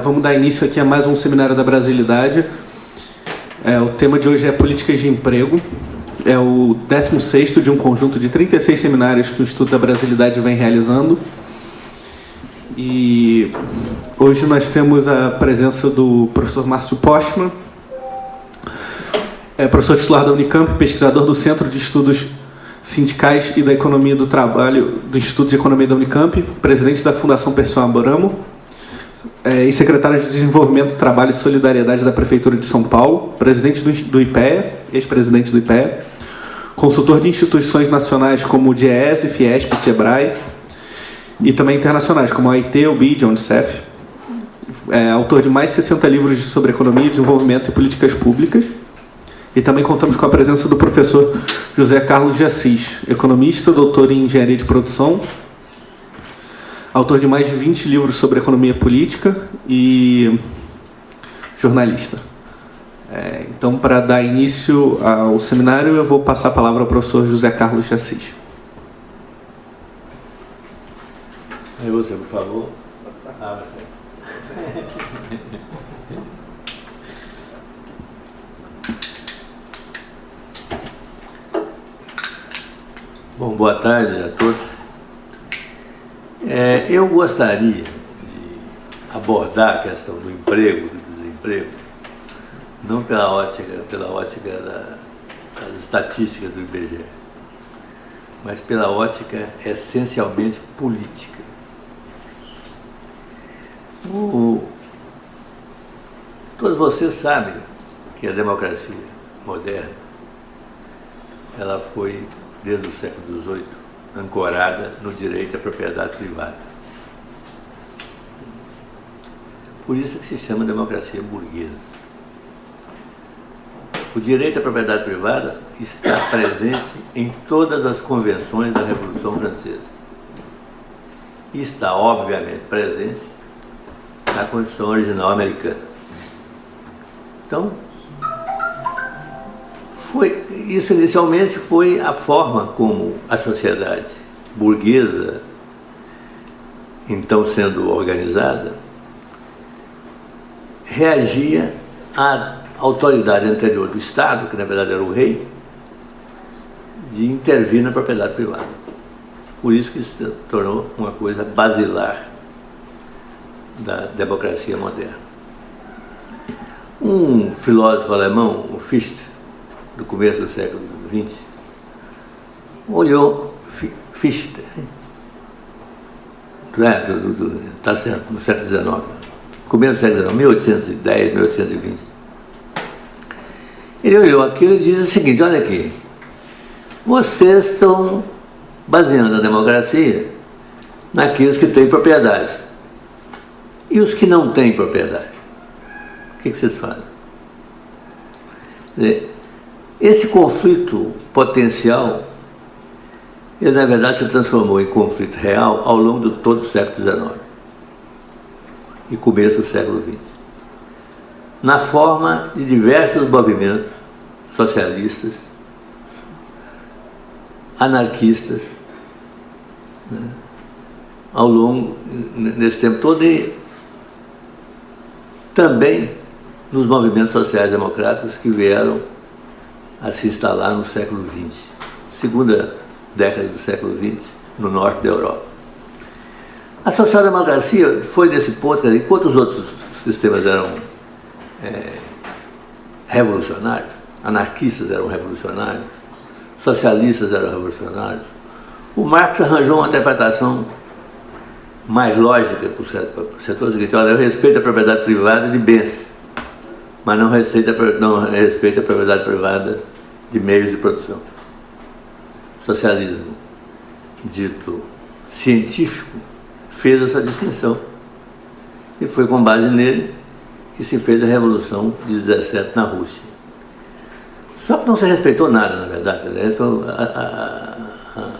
Vamos dar início aqui a mais um seminário da Brasilidade. O tema de hoje é Políticas de Emprego. É o 16º de um conjunto de 36 seminários que o Instituto da Brasilidade vem realizando. E hoje nós temos a presença do professor Márcio Postman, professor titular da Unicamp, pesquisador do Centro de Estudos Sindicais e da Economia do Trabalho do Instituto de Economia da Unicamp, presidente da Fundação Perseu Abramo, e secretário de Desenvolvimento, Trabalho e Solidariedade da Prefeitura de São Paulo, presidente do IPEA, ex-presidente do IPEA, consultor de instituições nacionais como o DIEESE, Fiesp, Sebrae, e também internacionais como a OIT, o BID, a Unicef, autor de mais de 60 livros sobre economia, desenvolvimento e políticas públicas. E também contamos com a presença do professor José Carlos de Assis, economista, doutor em engenharia de produção, autor de mais de 20 livros sobre economia política e jornalista. Então, para dar início ao seminário, eu vou passar a palavra ao professor José Carlos de Assis. Aí você, por favor. Bom, boa tarde a todos. Eu gostaria de abordar a questão do emprego, do desemprego, não pela ótica das estatísticas do IBGE, mas pela ótica essencialmente política. Todos vocês sabem que a democracia moderna, ela foi, desde o século XVIII, ancorada no direito à propriedade privada. Por isso que se chama democracia burguesa. O direito à propriedade privada está presente em todas as convenções da Revolução Francesa. E está, obviamente, presente na Constituição original americana. Então, isso inicialmente foi a forma como a sociedade burguesa, então sendo organizada, reagia à autoridade anterior do Estado, que na verdade era o rei, de intervir na propriedade privada. Por isso que isso se tornou uma coisa basilar da democracia moderna. Um filósofo alemão, o Fichte, do começo do século XX, olhou Fichte, está certo, no século XIX, começo do século XIX, 1810, 1820. Ele olhou aquilo e disse o seguinte: olha aqui, vocês estão baseando a democracia naqueles que têm propriedade. E os que não têm propriedade? O que vocês fazem? Esse conflito potencial, ele na verdade se transformou em conflito real ao longo de todo o século XIX e começo do século XX, na forma de diversos movimentos socialistas, anarquistas, ao longo desse tempo todo, e também nos movimentos sociais-democratas que vieram a se instalar no século XX, segunda década do século XX, no norte da Europa. A social-democracia foi nesse ponto, enquanto os outros sistemas eram revolucionários, anarquistas eram revolucionários, socialistas eram revolucionários, o Marx arranjou uma interpretação mais lógica para o setor seguinte: olha, eu respeito a propriedade privada de bens, mas não respeito a propriedade privada de meios de produção. Socialismo dito científico fez essa distinção, e foi com base nele que se fez a Revolução de 17 na Rússia. Só que não se respeitou nada, na verdade.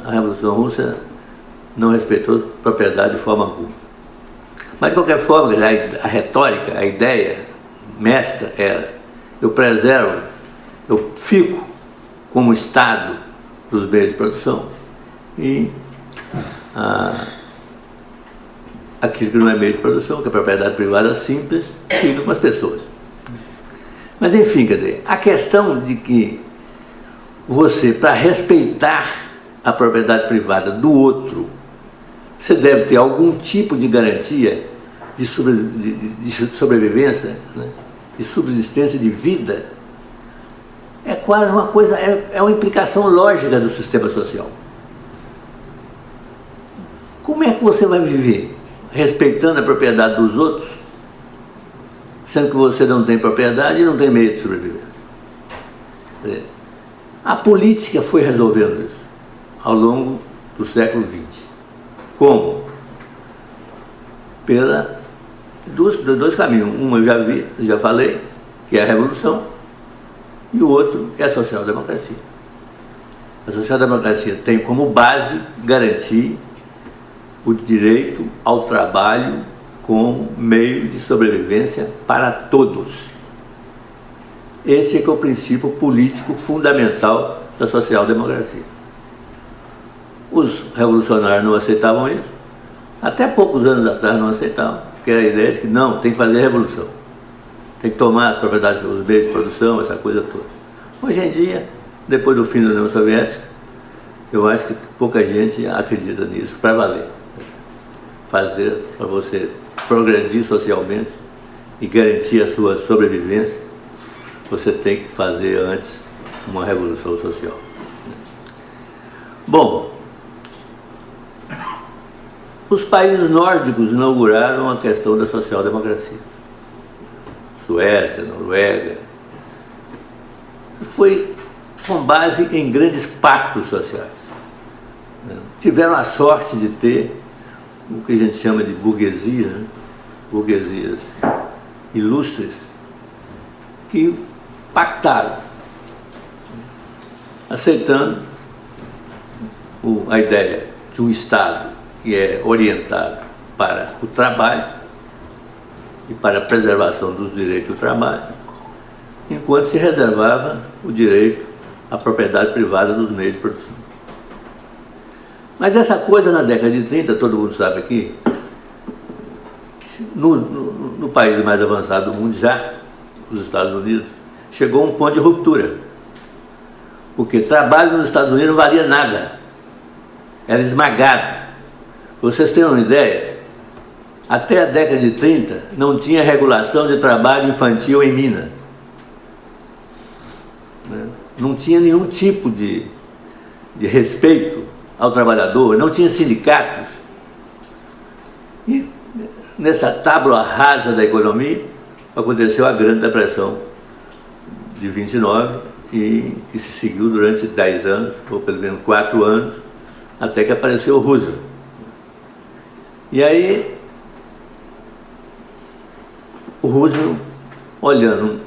A Revolução Russa não respeitou propriedade de forma alguma. Mas, de qualquer forma, a retórica, a ideia mestra era: eu preservo, eu fico como Estado dos meios de produção, e aquilo que não é meio de produção, que é propriedade privada simples, fica com as pessoas. Mas enfim, quer dizer, a questão de que você, para respeitar a propriedade privada do outro, você deve ter algum tipo de garantia de sobrevivência, né? De subsistência, de vida, é quase uma coisa, é uma implicação lógica do sistema social. Como é que você vai viver respeitando a propriedade dos outros, sendo que você não tem propriedade e não tem meio de sobrevivência? A política foi resolvendo isso ao longo do século XX. Como? Dois caminhos. Um eu já falei, que é a revolução, e o outro é a social-democracia. A social-democracia tem como base garantir o direito ao trabalho como meio de sobrevivência para todos. Esse é que é o princípio político fundamental da social-democracia. Os revolucionários não aceitavam isso, até poucos anos atrás não aceitavam, porque era a ideia de que não, tem que fazer revolução, tem que tomar as propriedades dos meios de produção, essa coisa toda. Hoje em dia, depois do fim da União Soviética, eu acho que pouca gente acredita nisso para valer. Fazer para você progredir socialmente e garantir a sua sobrevivência, você tem que fazer antes uma revolução social. Bom, os países nórdicos inauguraram a questão da social-democracia. Suécia, Noruega. Foi com base em grandes pactos sociais. Tiveram a sorte de ter o que a gente chama de burguesia, né? Burguesias ilustres, que pactaram, aceitando a ideia de um Estado que é orientado para o trabalho e para a preservação dos direitos do trabalho, enquanto se reservava o direito à propriedade privada dos meios de produção. Mas essa coisa na década de 30, todo mundo sabe aqui, no país mais avançado do mundo já, os Estados Unidos, chegou a um ponto de ruptura. Porque trabalho nos Estados Unidos não valia nada. Era esmagado. Vocês têm uma ideia? Até a década de 30 não tinha regulação de trabalho infantil em Minas. Não tinha nenhum tipo de respeito ao trabalhador, não tinha sindicatos. E nessa tábua rasa da economia aconteceu a Grande Depressão de 29 e que se seguiu durante 10 anos, ou pelo menos 4 anos, até que apareceu o Roosevelt. E aí o Roosevelt, olhando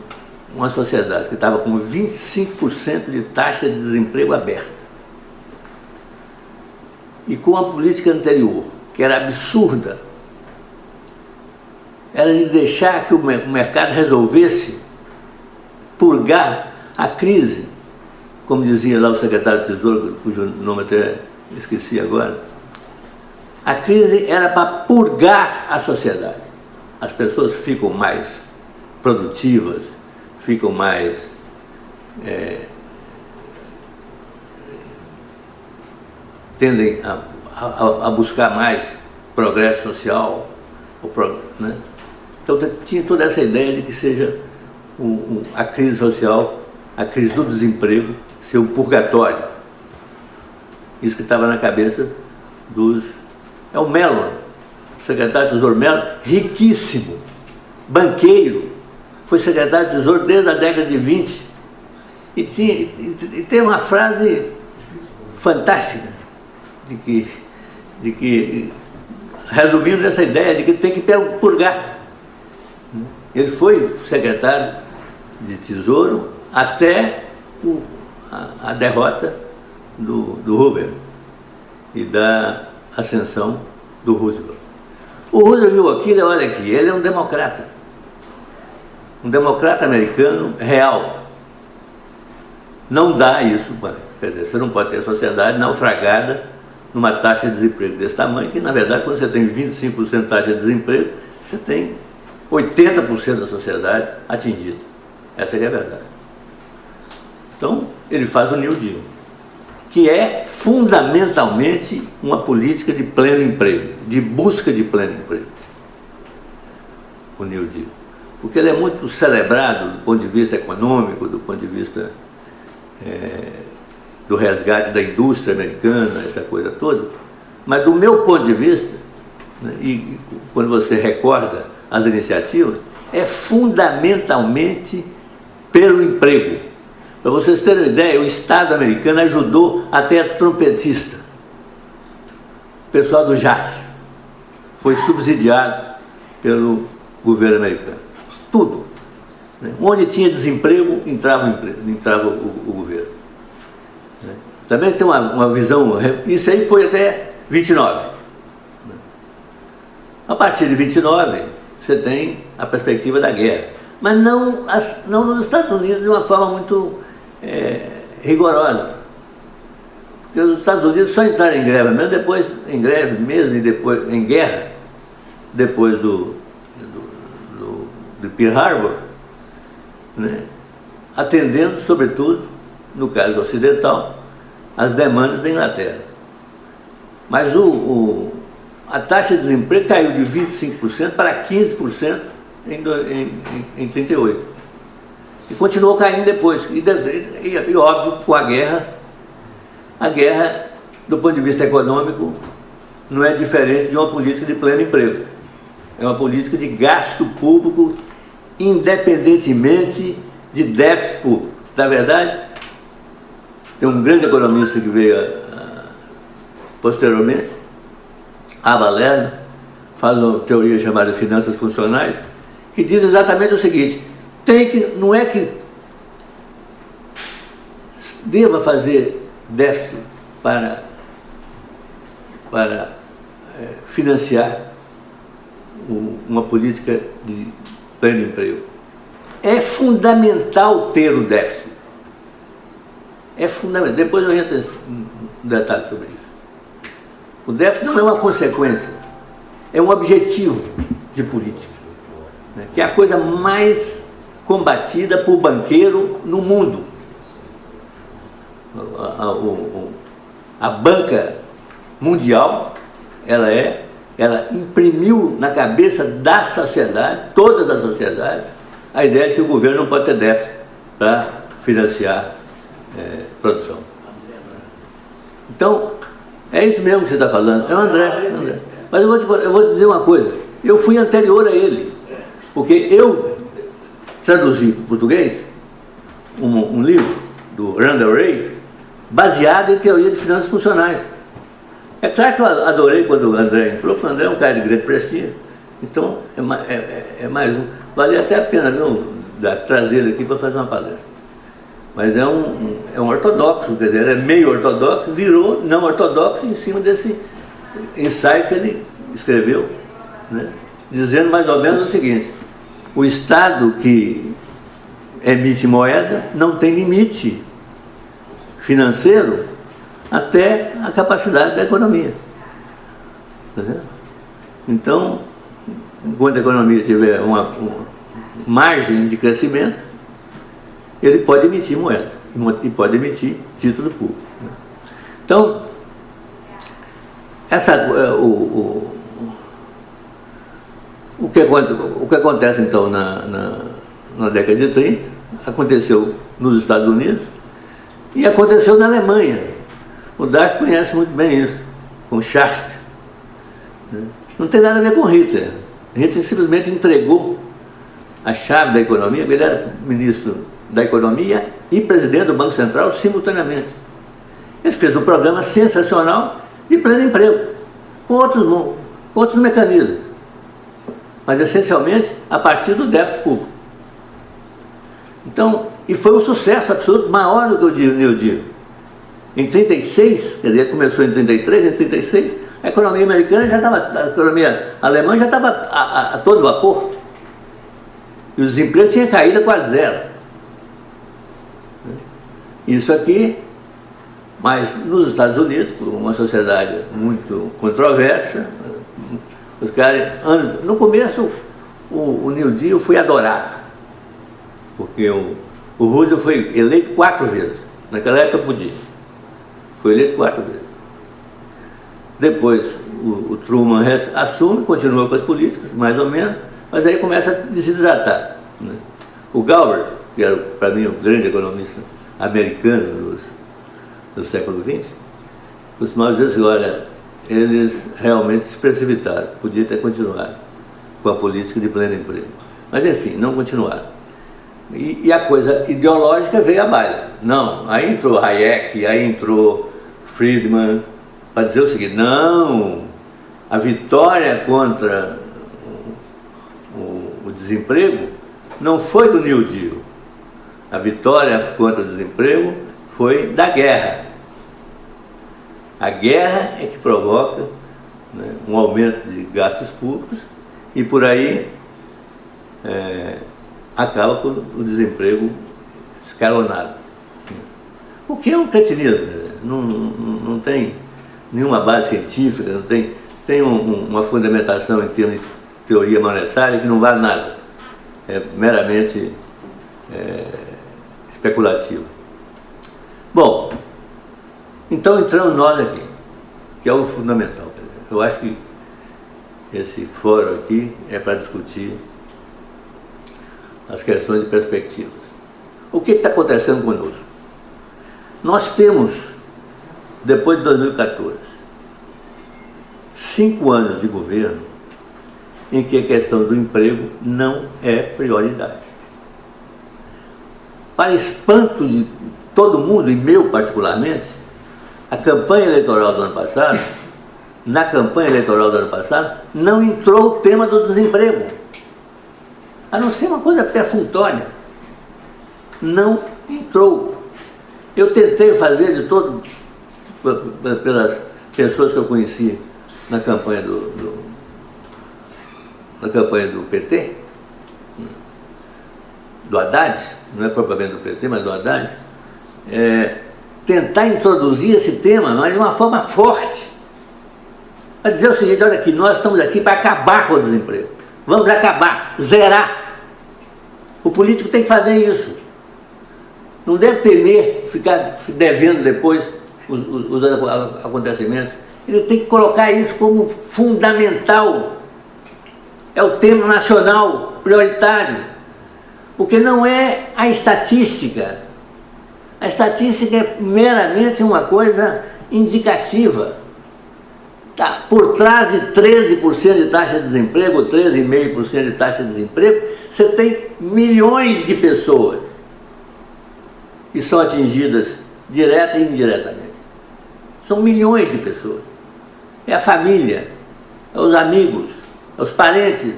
uma sociedade que estava com 25% de taxa de desemprego aberta, e com a política anterior, que era absurda, era de deixar que o mercado resolvesse purgar a crise, como dizia lá o secretário de Tesouro, cujo nome até esqueci agora. A crise era para purgar a sociedade. As pessoas ficam mais produtivas, ficam mais tendem a buscar mais progresso social, né? Então tinha toda essa ideia de que seja a crise social, a crise do desemprego, ser um purgatório. Isso que estava na cabeça dos... É o Mellon, o secretário de Tesouro Mellon, riquíssimo, banqueiro, foi secretário de Tesouro desde a década de 20 e tem uma frase fantástica de que resumindo essa ideia de que tem que purgar. Ele foi secretário de Tesouro até a derrota do Hoover e da ascensão do Roosevelt. O Roosevelt viu aquilo, olha aqui, ele é um democrata americano real. Não dá isso, quer dizer, você não pode ter a sociedade naufragada numa taxa de desemprego desse tamanho, que na verdade quando você tem 25% de taxa de desemprego, você tem 80% da sociedade atingida. Essa é a verdade. Então, ele faz o New Deal, que é fundamentalmente uma política de pleno emprego, de busca de pleno emprego. O New Deal. Porque ele é muito celebrado do ponto de vista econômico, do ponto de vista do resgate da indústria americana, essa coisa toda, mas do meu ponto de vista, né, e quando você recorda as iniciativas, é fundamentalmente pelo emprego. Para vocês terem uma ideia, o Estado americano ajudou até a trompetista, o pessoal do jazz, foi subsidiado pelo governo americano. Tudo. Né? Onde tinha desemprego, entrava o governo. Né? Também tem uma visão, isso aí foi até 29. Né? A partir de 29, você tem a perspectiva da guerra. Mas não nos Estados Unidos de uma forma muito rigorosa. Porque os Estados Unidos só entraram em greve mesmo, depois em greve mesmo, e depois em guerra, depois de Pearl Harbor, né, atendendo, sobretudo, no caso ocidental, as demandas da Inglaterra. Mas a taxa de desemprego caiu de 25% para 15% em 38. E continuou caindo depois. E óbvio, com a guerra, do ponto de vista econômico, não é diferente de uma política de pleno emprego. É uma política de gasto público, independentemente de déficit público. Na verdade, tem um grande economista que veio posteriormente, Ava Lerner, faz uma teoria chamada finanças funcionais, que diz exatamente o seguinte: não é que deva fazer déficit para financiar uma política de pleno emprego. É fundamental ter o déficit. É fundamental. Depois eu entro em detalhes sobre isso. O déficit não é uma consequência, é um objetivo de política, né, que é a coisa mais combatida por banqueiro no mundo. A banca mundial, ela imprimiu na cabeça da sociedade, todas as sociedades, a ideia de que o governo não pode ter déficit para financiar produção. Então, é isso mesmo que você está falando. É o André. Mas eu vou dizer uma coisa. Eu fui anterior a ele. Porque eu traduzi para o português um livro do Randall Wray baseado em teoria de finanças funcionais. É claro que eu adorei quando o André entrou, porque o André é um cara de grande prestígio. Então, é mais um. Valia até a pena trazer ele aqui para fazer uma palestra. Mas é um ortodoxo, quer dizer, é meio ortodoxo, virou não ortodoxo em cima desse ensaio que ele escreveu, né, dizendo mais ou menos o seguinte: o Estado que emite moeda não tem limite financeiro até a capacidade da economia. Entendeu? Então, enquanto a economia tiver uma margem de crescimento, ele pode emitir moeda e pode emitir título público. Então, o que acontece então na década de 30, aconteceu nos Estados Unidos e aconteceu na Alemanha. O Dark conhece muito bem isso, com Schacht. Não tem nada a ver com Hitler. Hitler simplesmente entregou a chave da economia, ele era ministro da Economia e presidente do Banco Central simultaneamente. Ele fez um programa sensacional de pleno emprego, com outros mecanismos, mas essencialmente a partir do déficit público. Então, e foi um sucesso absoluto, maior do que o New Deal. Em 36, quer dizer, começou em 33, em 36, a economia americana já estava, a economia alemã já estava a todo vapor. E o desemprego tinha caído a quase zero. Isso aqui Mas nos Estados Unidos, por uma sociedade muito controversa, os caras, no começo o New Deal foi adorado, porque o Roosevelt foi eleito 4 vezes, naquela época podia, foi eleito 4 vezes. Depois o Truman assume, continua com as políticas, mais ou menos, mas aí começa a desidratar, né? O Galbraith, que era para mim o grande economista americano do século XX, costumava dizer assim, olha, eles realmente se precipitaram, podia ter continuado com a política de pleno emprego. Mas enfim, não continuaram. E a coisa ideológica veio à baila. Não, aí entrou Hayek, aí entrou Friedman, para dizer o seguinte, não, a vitória contra o desemprego não foi do New Deal. A vitória contra o desemprego foi da guerra. A guerra é que provoca, né, um aumento de gastos públicos e por aí acaba com o desemprego escalonado. O que é um cretinismo? Não tem nenhuma base científica, não tem uma fundamentação em termos de teoria monetária que não vale nada. É meramente especulativo. Bom, então entramos nós aqui, que é o fundamental. Eu acho que esse fórum aqui é para discutir as questões de perspectivas. O que está acontecendo conosco? Nós temos, depois de 2014, 5 anos de governo em que a questão do emprego não é prioridade. Para espanto de todo mundo, e meu particularmente, a campanha eleitoral do ano passado, na campanha eleitoral do ano passado, não entrou o tema do desemprego. A não ser uma coisa perfunctória. Não entrou. Eu tentei fazer de todo, pelas pessoas que eu conheci na campanha do PT, do Haddad, não é propriamente do PT, mas do Haddad, tentar introduzir esse tema, mas de uma forma forte. Para dizer o seguinte, olha aqui, nós estamos aqui para acabar com o desemprego. Vamos acabar, zerar. O político tem que fazer isso. Não deve temer ficar devendo depois os acontecimentos. Ele tem que colocar isso como fundamental. É o tema nacional prioritário. Porque não é a estatística. A estatística é meramente uma coisa indicativa. Tá, por trás de 13% de taxa de desemprego, ou 13,5% de taxa de desemprego, você tem milhões de pessoas que são atingidas direta e indiretamente. São milhões de pessoas. É a família, é os amigos, é os parentes.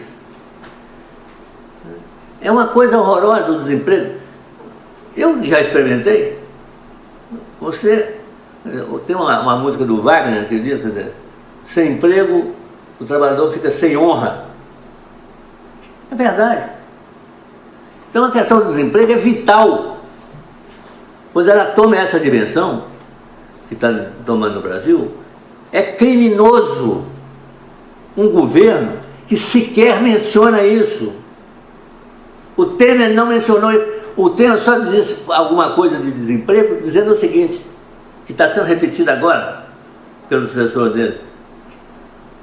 É uma coisa horrorosa o desemprego. Eu já experimentei. Tem uma música do Wagner que diz, quer dizer, sem emprego, o trabalhador fica sem honra. É verdade. Então a questão do desemprego é vital. Quando ela toma essa dimensão, que está tomando no Brasil, é criminoso um governo que sequer menciona isso. O Temer não mencionou isso. O Temer só disse alguma coisa de desemprego, dizendo o seguinte, que está sendo repetido agora pelo sucessor dele,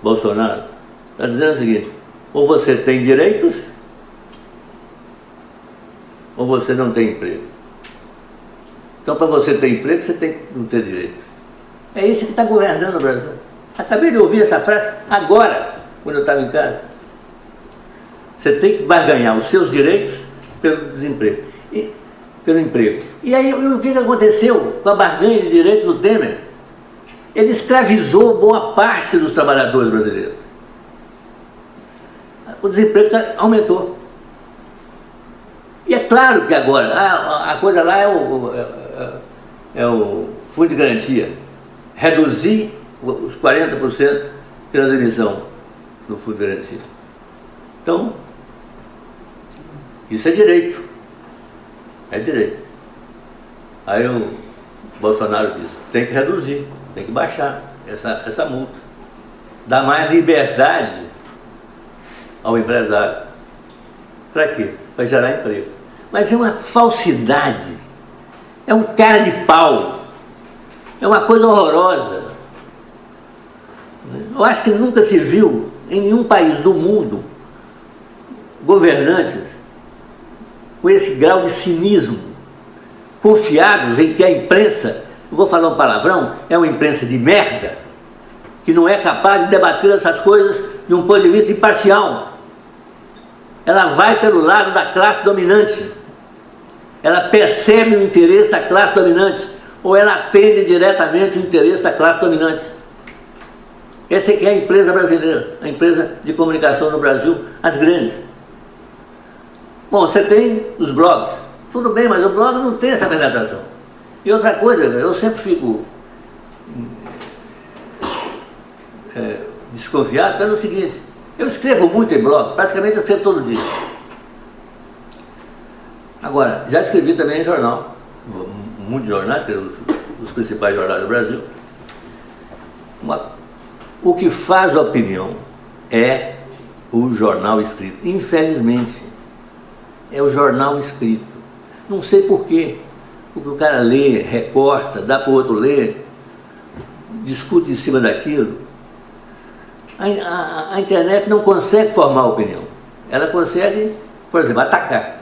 Bolsonaro, está dizendo o seguinte, ou você tem direitos, ou você não tem emprego. Então, para você ter emprego, você tem que não ter direitos. É isso que está governando o Brasil. Acabei de ouvir essa frase agora, quando eu estava em casa. Você tem que barganhar os seus direitos pelo desemprego, pelo emprego. E aí, o que aconteceu com a barganha de direitos do Temer? Ele escravizou boa parte dos trabalhadores brasileiros. O desemprego aumentou. E é claro que agora, a coisa lá é o fundo de garantia. Reduzir os 40% pela demissão do fundo de garantia. Então, isso é direito. É direito. Aí eu Bolsonaro disse, tem que reduzir, tem que baixar essa multa. Dar mais liberdade ao empresário. Para quê? Para gerar emprego. Mas é uma falsidade, é um cara de pau, é uma coisa horrorosa. Eu acho que nunca se viu em nenhum país do mundo governantes com esse grau de cinismo, confiados em que a imprensa, eu vou falar um palavrão, é uma imprensa de merda, que não é capaz de debater essas coisas de um ponto de vista imparcial. Ela vai pelo lado da classe dominante, ela percebe o interesse da classe dominante, ou ela atende diretamente o interesse da classe dominante. Essa aqui é a empresa brasileira, a empresa de comunicação no Brasil, as grandes. Bom, você tem os blogs, tudo bem, mas o blog não tem essa penetração. E outra coisa, eu sempre fico desconfiado pelo seguinte, eu escrevo muito em blog, praticamente eu escrevo todo dia. Agora, já escrevi também em jornal, muitos jornais, os principais jornais do Brasil. O que faz a opinião é o jornal escrito. Infelizmente, é o jornal escrito. Não sei por quê. Porque o cara lê, recorta, dá para o outro ler, discute em cima daquilo. A internet não consegue formar opinião. Ela consegue, por exemplo, atacar.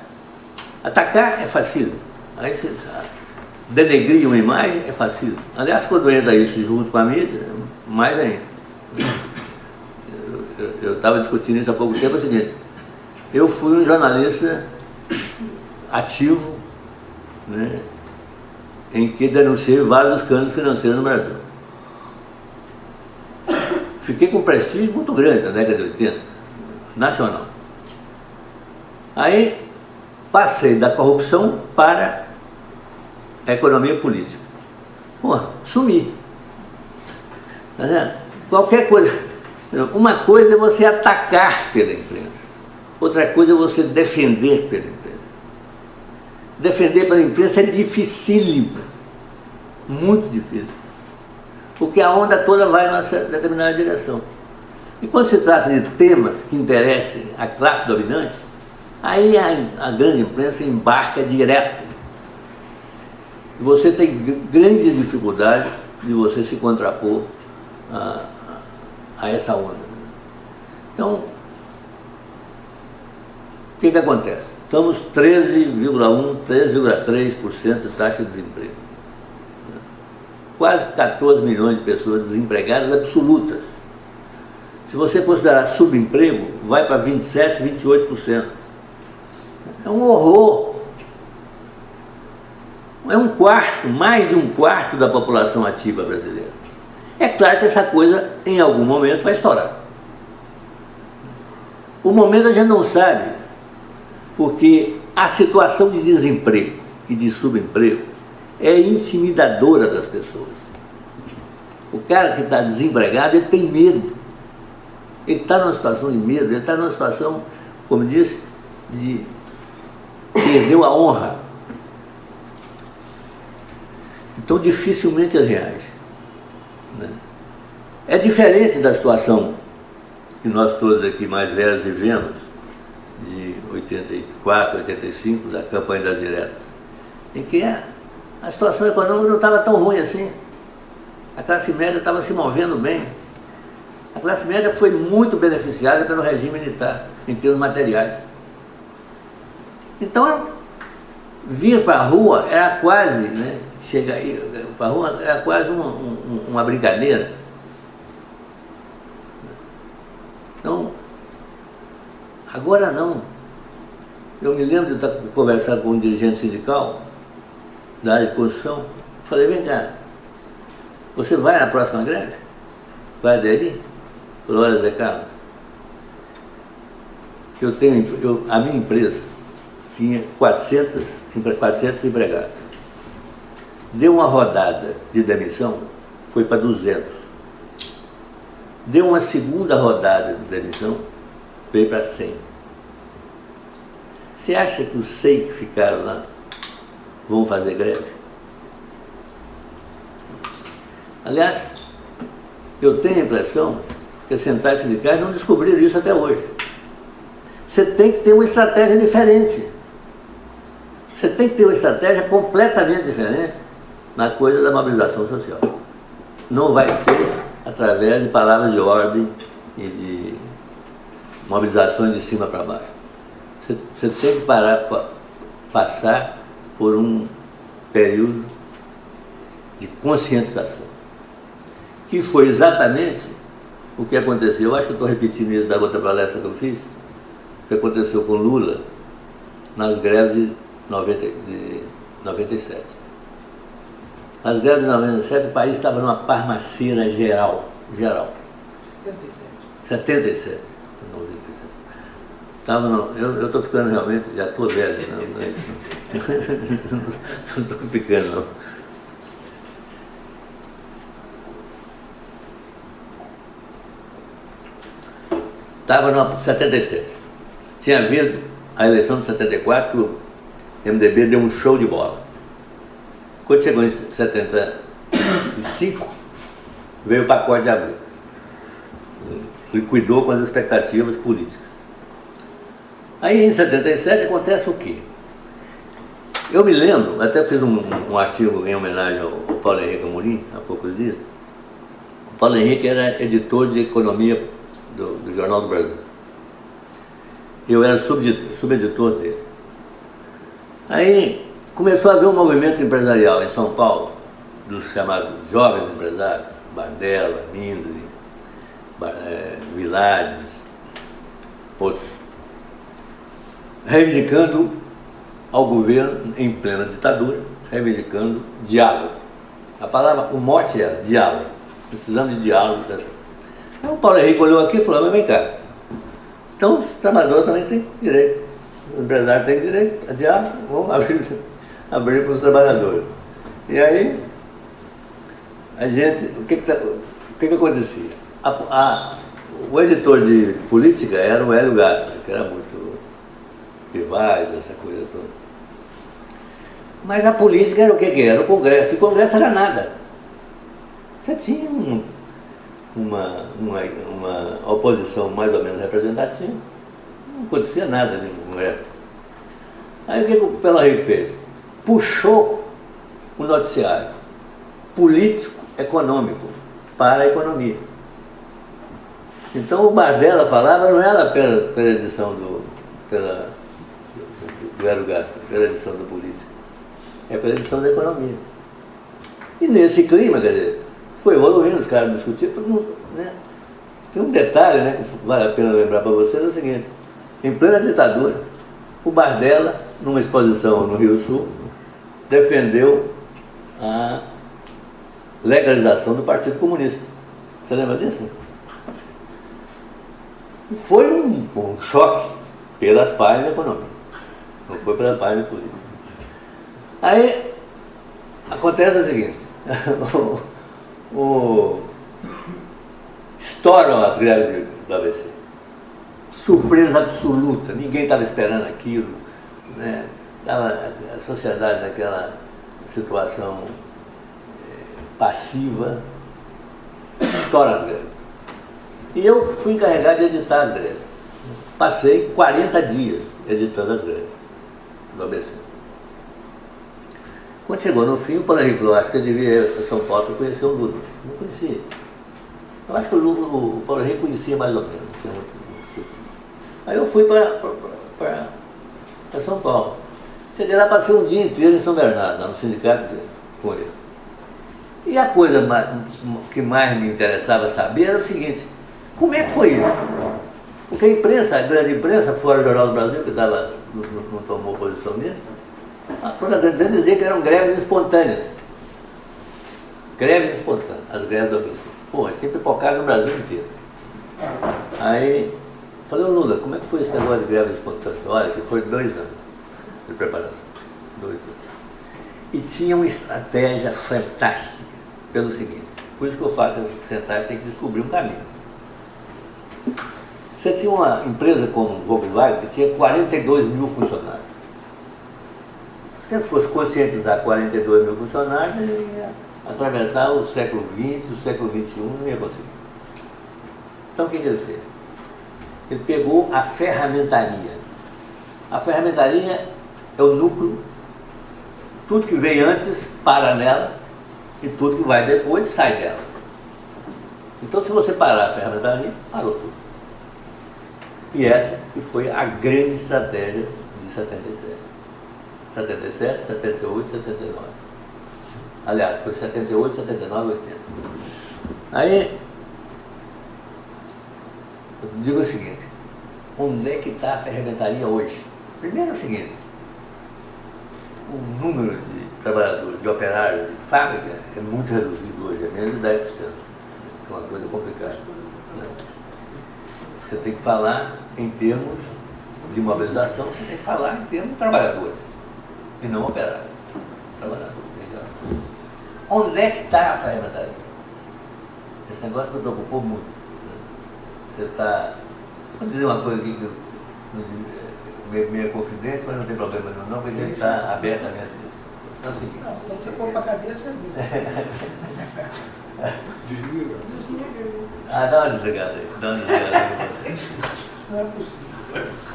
Atacar é fácil. Aí você denegrir uma imagem é fácil. Aliás, quando entra isso junto com a mídia, mais ainda. Eu estava discutindo isso há pouco tempo, é o seguinte, eu fui um jornalista ativo, né, em que denunciei vários escândalos financeiros no Brasil. Fiquei com um prestígio muito grande na década de 80, nacional. Aí passei da corrupção para a economia política. Pô, sumi. Tá vendo? Qualquer coisa. Uma coisa é você atacar pela imprensa, outra coisa é você defender pela imprensa. Defender pela imprensa é dificílimo, muito difícil, porque a onda toda vai em uma determinada direção. E quando se trata de temas que interessem a classe dominante, aí a grande imprensa embarca direto. E você tem grandes dificuldades de você se contrapor a essa onda. Então, o que acontece? Estamos 13,1%, 13,3% de taxa de desemprego. Quase 14 milhões de pessoas desempregadas absolutas. Se você considerar subemprego, vai para 27%, 28%. É um horror. É um quarto, mais de um quarto da população ativa brasileira. É claro que essa coisa, em algum momento, vai estourar. O momento a gente não sabe, porque a situação de desemprego e de subemprego é intimidadora das pessoas. O cara que está desempregado, ele tem medo. Ele está numa situação de medo, ele está numa situação, como disse, de perdeu a honra. Então dificilmente ele reage. Né? É diferente da situação que nós todos aqui mais velhos vivemos, de 84, 85, da campanha das diretas, em que a situação econômica não estava tão ruim assim. A classe média estava se movendo bem. A classe média foi muito beneficiada pelo regime militar, em termos materiais. Então, vir para a rua era quase, né, chegar aí para a rua era quase uma brincadeira. Então, agora não. Eu me lembro de conversar com um dirigente sindical da área de construção. Falei, vem cá, você vai na próxima greve? Vai aderir? Falou, olha, Zé Carlos, a minha empresa tinha 400 empregados. Deu uma rodada de demissão, foi para 200. Deu uma segunda rodada de demissão, veio para 100. Você acha que os 100 que ficaram lá vão fazer greve? Aliás, eu tenho a impressão que as centrais sindicais não descobriram isso até hoje. Você tem que ter uma estratégia diferente. Você tem que ter uma estratégia completamente diferente na coisa da mobilização social. Não vai ser através de palavras de ordem e de mobilizações de cima para baixo. Você tem que passar por um período de conscientização, que foi exatamente o que aconteceu. Eu acho que estou repetindo isso da outra palestra que eu fiz, que aconteceu com Lula nas greves de 97. Nas greves de 97, o país estava numa parmaceira geral. 77. Eu estou ficando realmente, já estou velho, não é isso? Não estou ficando, não. Estava no 77. Tinha havido a eleição de 74, que o MDB deu um show de bola. Quando chegou em 75, veio o pacote de abril. Liquidou com as expectativas políticas. Aí em 77 acontece o quê? Eu me lembro, até fiz um artigo em homenagem ao Paulo Henrique Amorim, há poucos dias. O Paulo Henrique era editor de economia do Jornal do Brasil. Eu era subeditor dele. Aí começou a haver um movimento empresarial em São Paulo, dos chamados jovens empresários, Bardella, Mindri, Vilares, outros, reivindicando ao governo, em plena ditadura, reivindicando diálogo. O mote era diálogo, precisamos de diálogo. Aí o Paulo Henrique olhou aqui e falou: mas vem cá, então o trabalhador também tem direito, o empresário tem direito a diálogo, vamos abrir para os trabalhadores. E aí, a gente, o que acontecia? O editor de política era o Hélio Gaspar, que era muito rivais, essa coisa toda. Mas a política era o que era? O Congresso. E o Congresso era nada. Você tinha uma oposição mais ou menos representativa. Não acontecia nada no Congresso. Aí o que o Paulo Henrique fez? Puxou o noticiário político-econômico para a economia. Então o Bardella falava, não era pela edição do Hélio Gaspar, pela edição da política, é pela edição da economia. E nesse clima, quer dizer, foi evoluindo, os caras discutindo, né? Tem um detalhe, né, que vale a pena lembrar para vocês, é o seguinte: em plena ditadura, o Bardella, numa exposição no Rio Sul, defendeu a legalização do Partido Comunista. Você lembra disso? Foi um choque pelas páginas da economia, não foi pelas páginas políticas. Aí acontece o seguinte: estouram as greves do ABC. Surpresa absoluta, ninguém estava esperando aquilo, né? Estava a sociedade naquela situação passiva, estoura as greves. E eu fui encarregado de editar as greves. Passei 40 dias editando as greves do ABC. Quando chegou no fim, o Paulo Henrique falou: acho que eu devia ir a São Paulo para conhecer o Lula. Não conhecia. Eu acho que o Paulo Henrique conhecia mais ou menos. Aí eu fui para São Paulo. Cheguei lá, passei um dia inteiro em São Bernardo, no sindicato com ele. E a coisa que mais me interessava saber era o seguinte: como é que foi isso? Porque a imprensa, a grande imprensa, fora do Jornal do Brasil, que não tomou posição nisso, toda a grande imprensa dizia que eram greves espontâneas. Greves espontâneas, as greves do ABC. Porra, tinha pipocado no Brasil inteiro. Aí, falei: ô Lula, como é que foi esse negócio de greves espontâneas? Olha, que foi 2 anos de preparação. 2 anos. E tinha uma estratégia fantástica, pelo seguinte: por isso que eu faço esse sentar, tem que descobrir um caminho. Você tinha uma empresa como o Volkswagen que tinha 42 mil funcionários. Se você fosse conscientizar 42 mil funcionários, atravessar o século XX, o século XXI, não ia conseguir. Então o que ele fez? Ele pegou a ferramentaria. A ferramentaria é o núcleo, tudo que vem antes para nela e tudo que vai depois sai dela. Então se você parar a ferramentaria, parou tudo. E essa que foi a grande estratégia de 77. 77, 78, 79. Aliás, foi 78, 79, 80. Aí, eu digo o seguinte, onde é que está a ferramentaria hoje? Primeiro é o seguinte, o número de trabalhadores, de operários, de fábrica é muito reduzido hoje, é menos de 10%. É uma coisa complicada. Né? Você tem que falar em termos de mobilização, você tem que falar em termos de trabalhadores, e não operários. Trabalhadores. Entendeu? Onde é que está a ferramentaria? Esse negócio me preocupou muito. Né? Você está... Vou dizer uma coisa aqui que meio confidente, mas não tem problema não, porque ele está aberto a minha vida. Então é o seguinte. Não, quando você for para a cadeia, você avisa. Desliga. Ah, dá uma desligada aí. Dá uma desligada aí. Não é possível.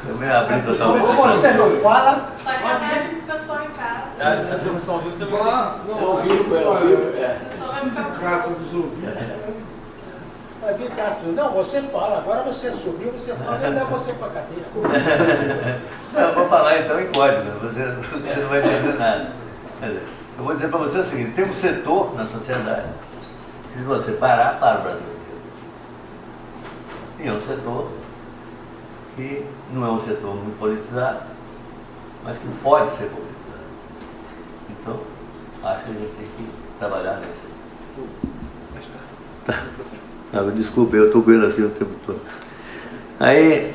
Eu me abri totalmente. Ou você não fala. Sacanagem com o pessoal em casa. A transmissão ao vivo também. Não, ao vivo, ao vivo. O pessoal vai ficar Vai vir cá, não, você fala, agora você subiu, você fala, ele leva você para a cadeia. Não, eu vou falar então em código, você não vai entender nada. Eu vou dizer para você o seguinte, tem um setor na sociedade que se você parar, para o Brasil inteiro. E é um setor que não é um setor muito politizado, mas que pode ser politizado. Então, acho que a gente tem que trabalhar nesse. Desculpa, eu estou com ele assim o tempo todo. Aí,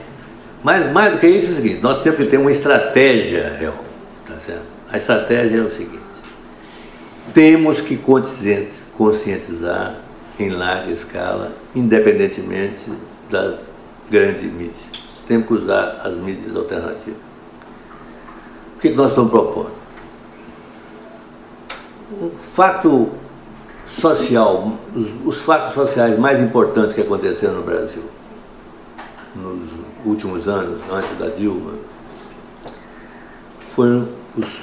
mas mais do que isso é o seguinte, nós temos que ter uma estratégia real, tá certo? A estratégia é o seguinte, temos que conscientizar em larga escala, independentemente da grande mídia. Temos que usar as mídias alternativas. O que nós estamos propondo? Um fato social, os fatos sociais mais importantes que aconteceram no Brasil nos últimos anos, antes da Dilma, foram os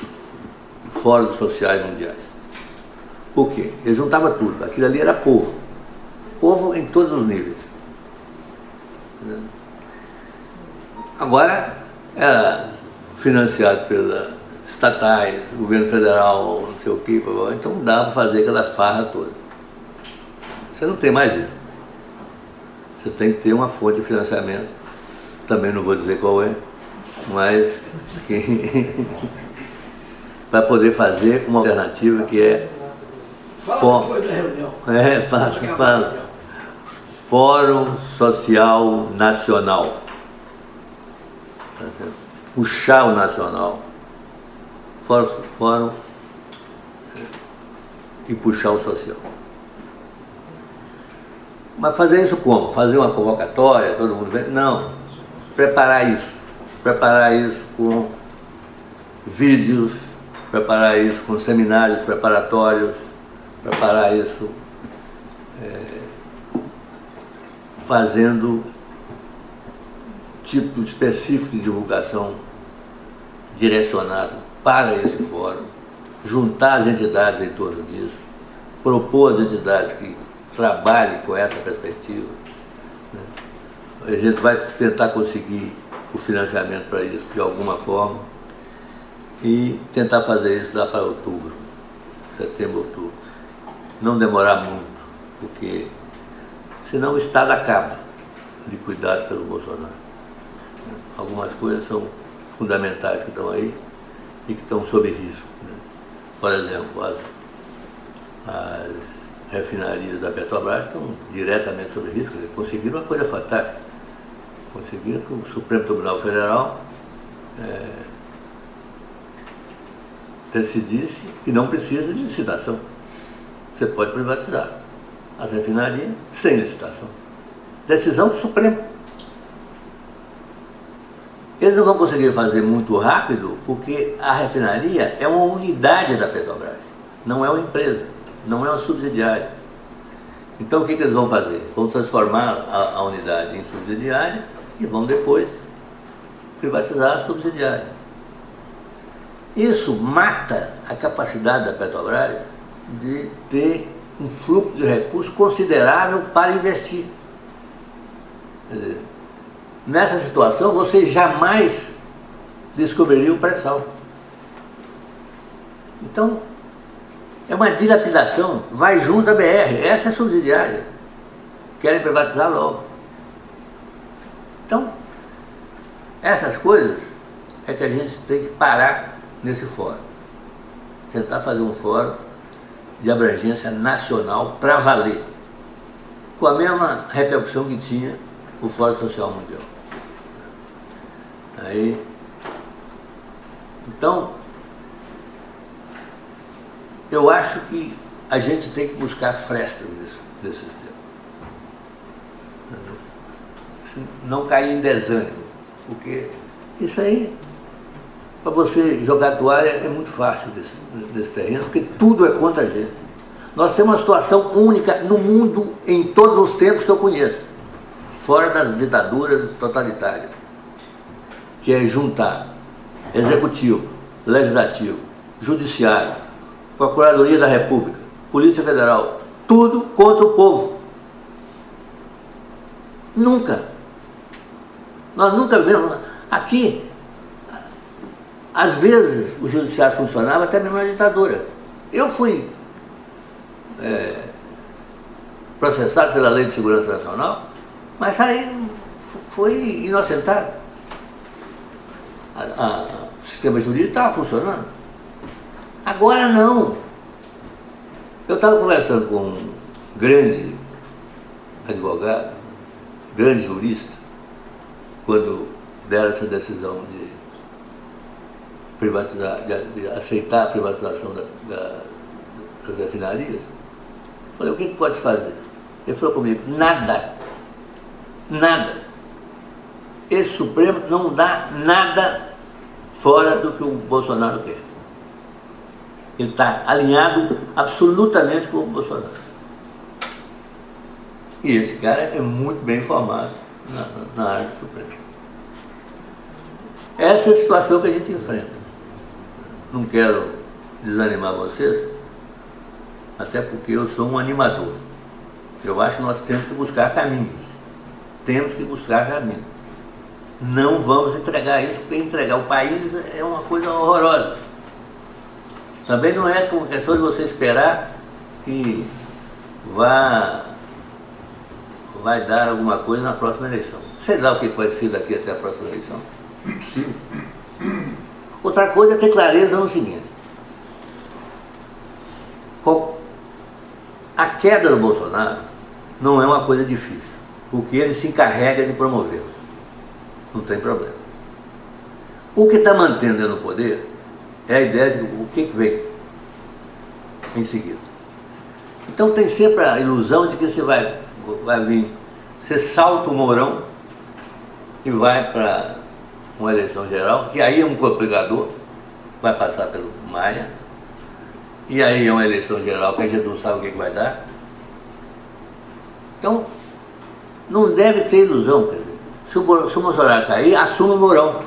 fóruns sociais mundiais. Por quê? Ele juntava tudo, aquilo ali era povo. Povo em todos os níveis. Agora, era financiado pelas estatais, governo federal, não sei o que, então não dá para fazer aquela farra toda. Você não tem mais isso. Você tem que ter uma fonte de financiamento, também não vou dizer qual é, mas para poder fazer uma alternativa que é Fórum Social Nacional. Puxar o nacional. Fórum e puxar o social. Mas fazer isso como? Fazer uma convocatória, todo mundo vem? Não. Preparar isso com vídeos, preparar isso com seminários preparatórios, preparar isso fazendo tipo específico de divulgação direcionado para esse fórum, juntar as entidades em torno disso, propor às entidades que trabalhem com essa perspectiva. Né? A gente vai tentar conseguir o financiamento para isso de alguma forma e tentar fazer isso lá para outubro, setembro, outubro. Não demorar muito, porque senão o Estado acaba de cuidado pelo Bolsonaro. Algumas coisas são fundamentais que estão aí e que estão sob risco. Né? Por exemplo, as refinarias da Petrobras estão diretamente sob risco. Eles conseguiram uma coisa fantástica. Conseguiram que o Supremo Tribunal Federal decidisse que não precisa de licitação. Você pode privatizar as refinarias sem licitação. Decisão do Supremo. Eles não vão conseguir fazer muito rápido porque a refinaria é uma unidade da Petrobras, não é uma empresa. não é uma subsidiária. Então o que eles vão fazer? Vão transformar a unidade em subsidiária e vão depois privatizar a subsidiária. Isso mata a capacidade da Petrobras de ter um fluxo de recursos considerável para investir. Quer dizer, nessa situação, você jamais descobriria o pré-sal. Então, é uma dilapidação, vai junto à BR, essa é subsidiária. Querem privatizar logo. Então, essas coisas é que a gente tem que parar nesse fórum. Tentar fazer um fórum de abrangência nacional para valer, com a mesma repercussão que tinha o Fórum Social Mundial. Aí, então, eu acho que a gente tem que buscar frestas nesse sistema. Não cair em desânimo, porque isso aí, para você jogar toalha é muito fácil desse terreno, porque tudo é contra a gente. Nós temos uma situação única no mundo em todos os tempos que eu conheço, fora das ditaduras totalitárias, que é juntar executivo, legislativo, judiciário, Procuradoria da República, Polícia Federal, tudo contra o povo. Nunca. Nós nunca vemos. Aqui, às vezes, o judiciário funcionava até mesmo na ditadura. Eu fui processado pela Lei de Segurança Nacional, mas aí foi inocentado. O sistema jurídico estava funcionando. Agora não. Eu estava conversando com um grande advogado, grande jurista, quando deram essa decisão de privatizar, de aceitar a privatização das refinarias. Falei, o que pode fazer? Ele falou comigo, nada. Nada. Esse Supremo não dá nada fora do que o Bolsonaro quer. Ele está alinhado absolutamente com o Bolsonaro. E esse cara é muito bem informado na área do Supremo. Essa é a situação que a gente enfrenta. Não quero desanimar vocês, até porque eu sou um animador. Eu acho que nós temos que buscar caminhos. Temos que buscar caminhos. Não vamos entregar isso, porque entregar o país é uma coisa horrorosa. Também não é como questão de você esperar que vai dar alguma coisa na próxima eleição. Sei lá o que vai ser daqui até a próxima eleição. Impossível. Outra coisa é ter clareza no seguinte. A queda do Bolsonaro não é uma coisa difícil, porque ele se encarrega de promover. Não tem problema. O que está mantendo ele no poder é a ideia de o que vem em seguida. Então tem sempre a ilusão de que você vai vir, você salta o Mourão e vai para uma eleição geral, que aí é um complicador, vai passar pelo Maia, e aí é uma eleição geral que a gente não sabe o que vai dar. Então, não deve ter ilusão, quer dizer, se o Bolsonaro cair, assume o Mourão.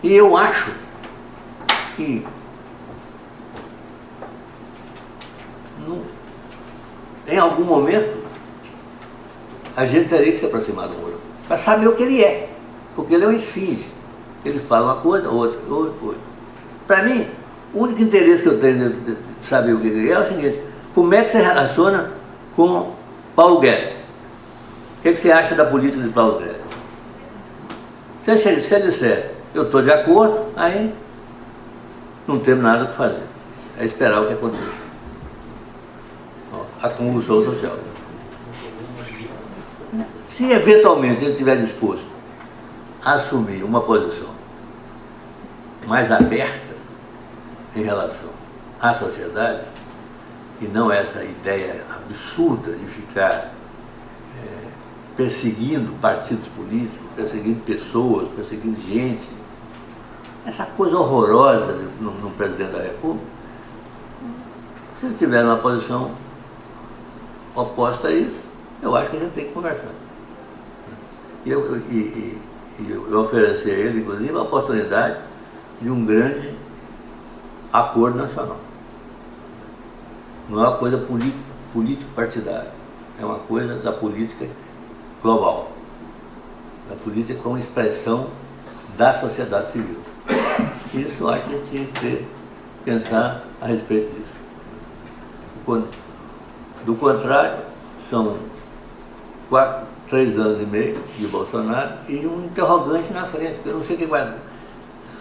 E eu acho que em algum momento a gente teria que se aproximar do Mourão para saber o que ele é, porque ele é um esfinge. Ele fala uma coisa, outra. Para mim, o único interesse que eu tenho de saber o que ele é o seguinte: como é que se relaciona com Paulo Guedes? O que você acha da política de Paulo Guedes? Se ele disser eu estou de acordo, aí não temos nada o que fazer. É esperar o que aconteça. A convulsão social. Se eventualmente ele estiver disposto a assumir uma posição mais aberta em relação à sociedade, e não essa ideia absurda de ficar perseguindo partidos políticos, perseguindo pessoas, perseguindo gente, essa coisa horrorosa no presidente da República, Se ele tiver uma posição oposta a isso, eu acho que a gente tem que conversar. E eu ofereci a ele, inclusive, a oportunidade de um grande acordo nacional. Não é uma coisa político-partidária, é uma coisa da política global, da política como expressão da sociedade civil. Isso eu acho que a gente tinha que pensar a respeito disso. Do contrário, são 3 anos e meio de Bolsonaro e um interrogante na frente, porque eu não sei o que vai...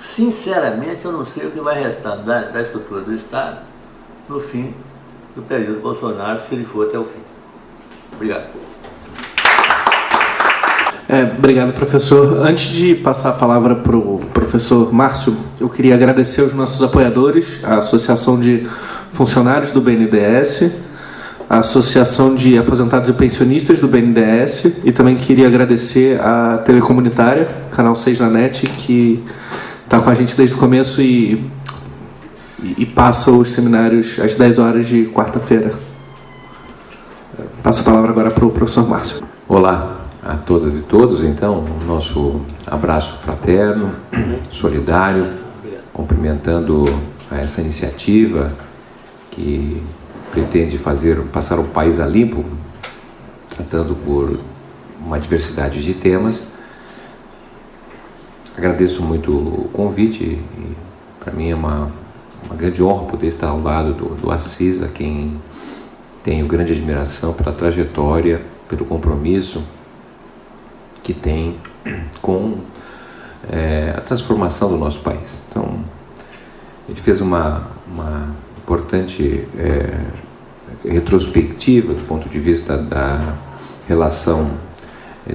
Sinceramente, eu não sei o que vai restar da estrutura do Estado no fim do período Bolsonaro, se ele for até o fim. Obrigado. Obrigado, professor. Antes de passar a palavra para o professor Márcio, eu queria agradecer aos nossos apoiadores, a Associação de Funcionários do BNDES, a Associação de Aposentados e Pensionistas do BNDES, e também queria agradecer a TV Comunitária, Canal 6 da NET, que está com a gente desde o começo e passa os seminários às 10 horas de quarta-feira. Passo a palavra agora para o professor Márcio. Olá a todas e todos, então, o nosso abraço fraterno, solidário, cumprimentando essa iniciativa que pretende passar o país a limpo, tratando por uma diversidade de temas. Agradeço muito o convite e para mim é uma grande honra poder estar ao lado do Assis, a quem tenho grande admiração pela trajetória, pelo compromisso que tem com a transformação do nosso país. Então, ele fez uma importante retrospectiva do ponto de vista da relação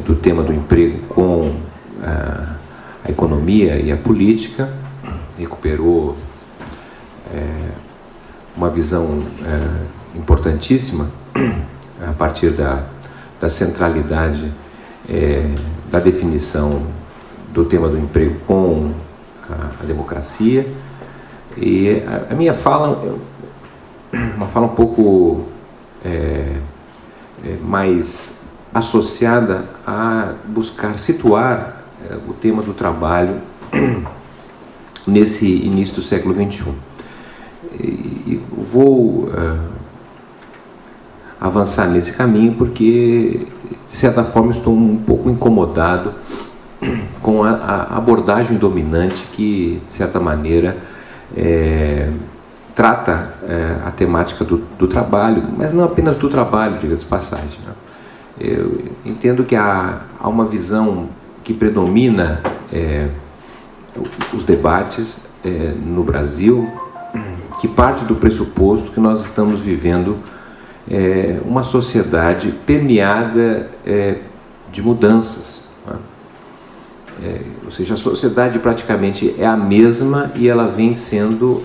do tema do emprego com a economia e a política, recuperou uma visão importantíssima a partir da centralidade da definição do tema do emprego com a democracia. E a minha fala, uma fala um pouco mais associada a buscar situar o tema do trabalho nesse início do século XXI. E vou avançar nesse caminho porque, de certa forma, estou um pouco incomodado com a abordagem dominante que, de certa maneira, trata a temática do trabalho, mas não apenas do trabalho, diga-se de passagem, né? Eu entendo que há uma visão que predomina os debates no Brasil, que parte do pressuposto que nós estamos vivendo uma sociedade permeada de mudanças, né? Ou seja, a sociedade praticamente é a mesma e ela vem sendo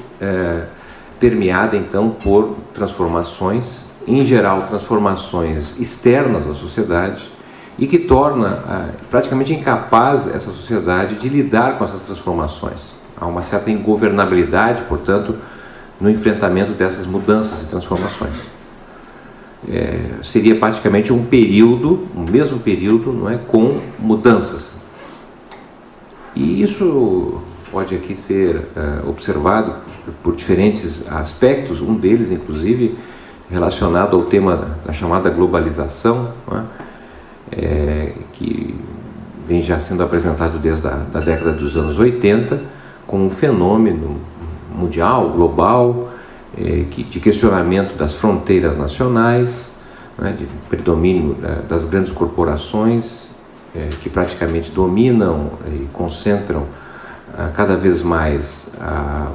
permeada então por transformações, em geral transformações externas à sociedade, e que torna praticamente incapaz essa sociedade de lidar com essas transformações. Há uma certa ingovernabilidade, portanto, no enfrentamento dessas mudanças e transformações. Seria praticamente um mesmo período, não é, com mudanças. E isso pode aqui ser observado por diferentes aspectos, um deles, inclusive, relacionado ao tema da chamada globalização, não é? Que vem já sendo apresentado desde a década dos anos 80, como um fenômeno mundial, global, de questionamento das fronteiras nacionais, né, de predomínio das grandes corporações, que praticamente dominam e concentram cada vez mais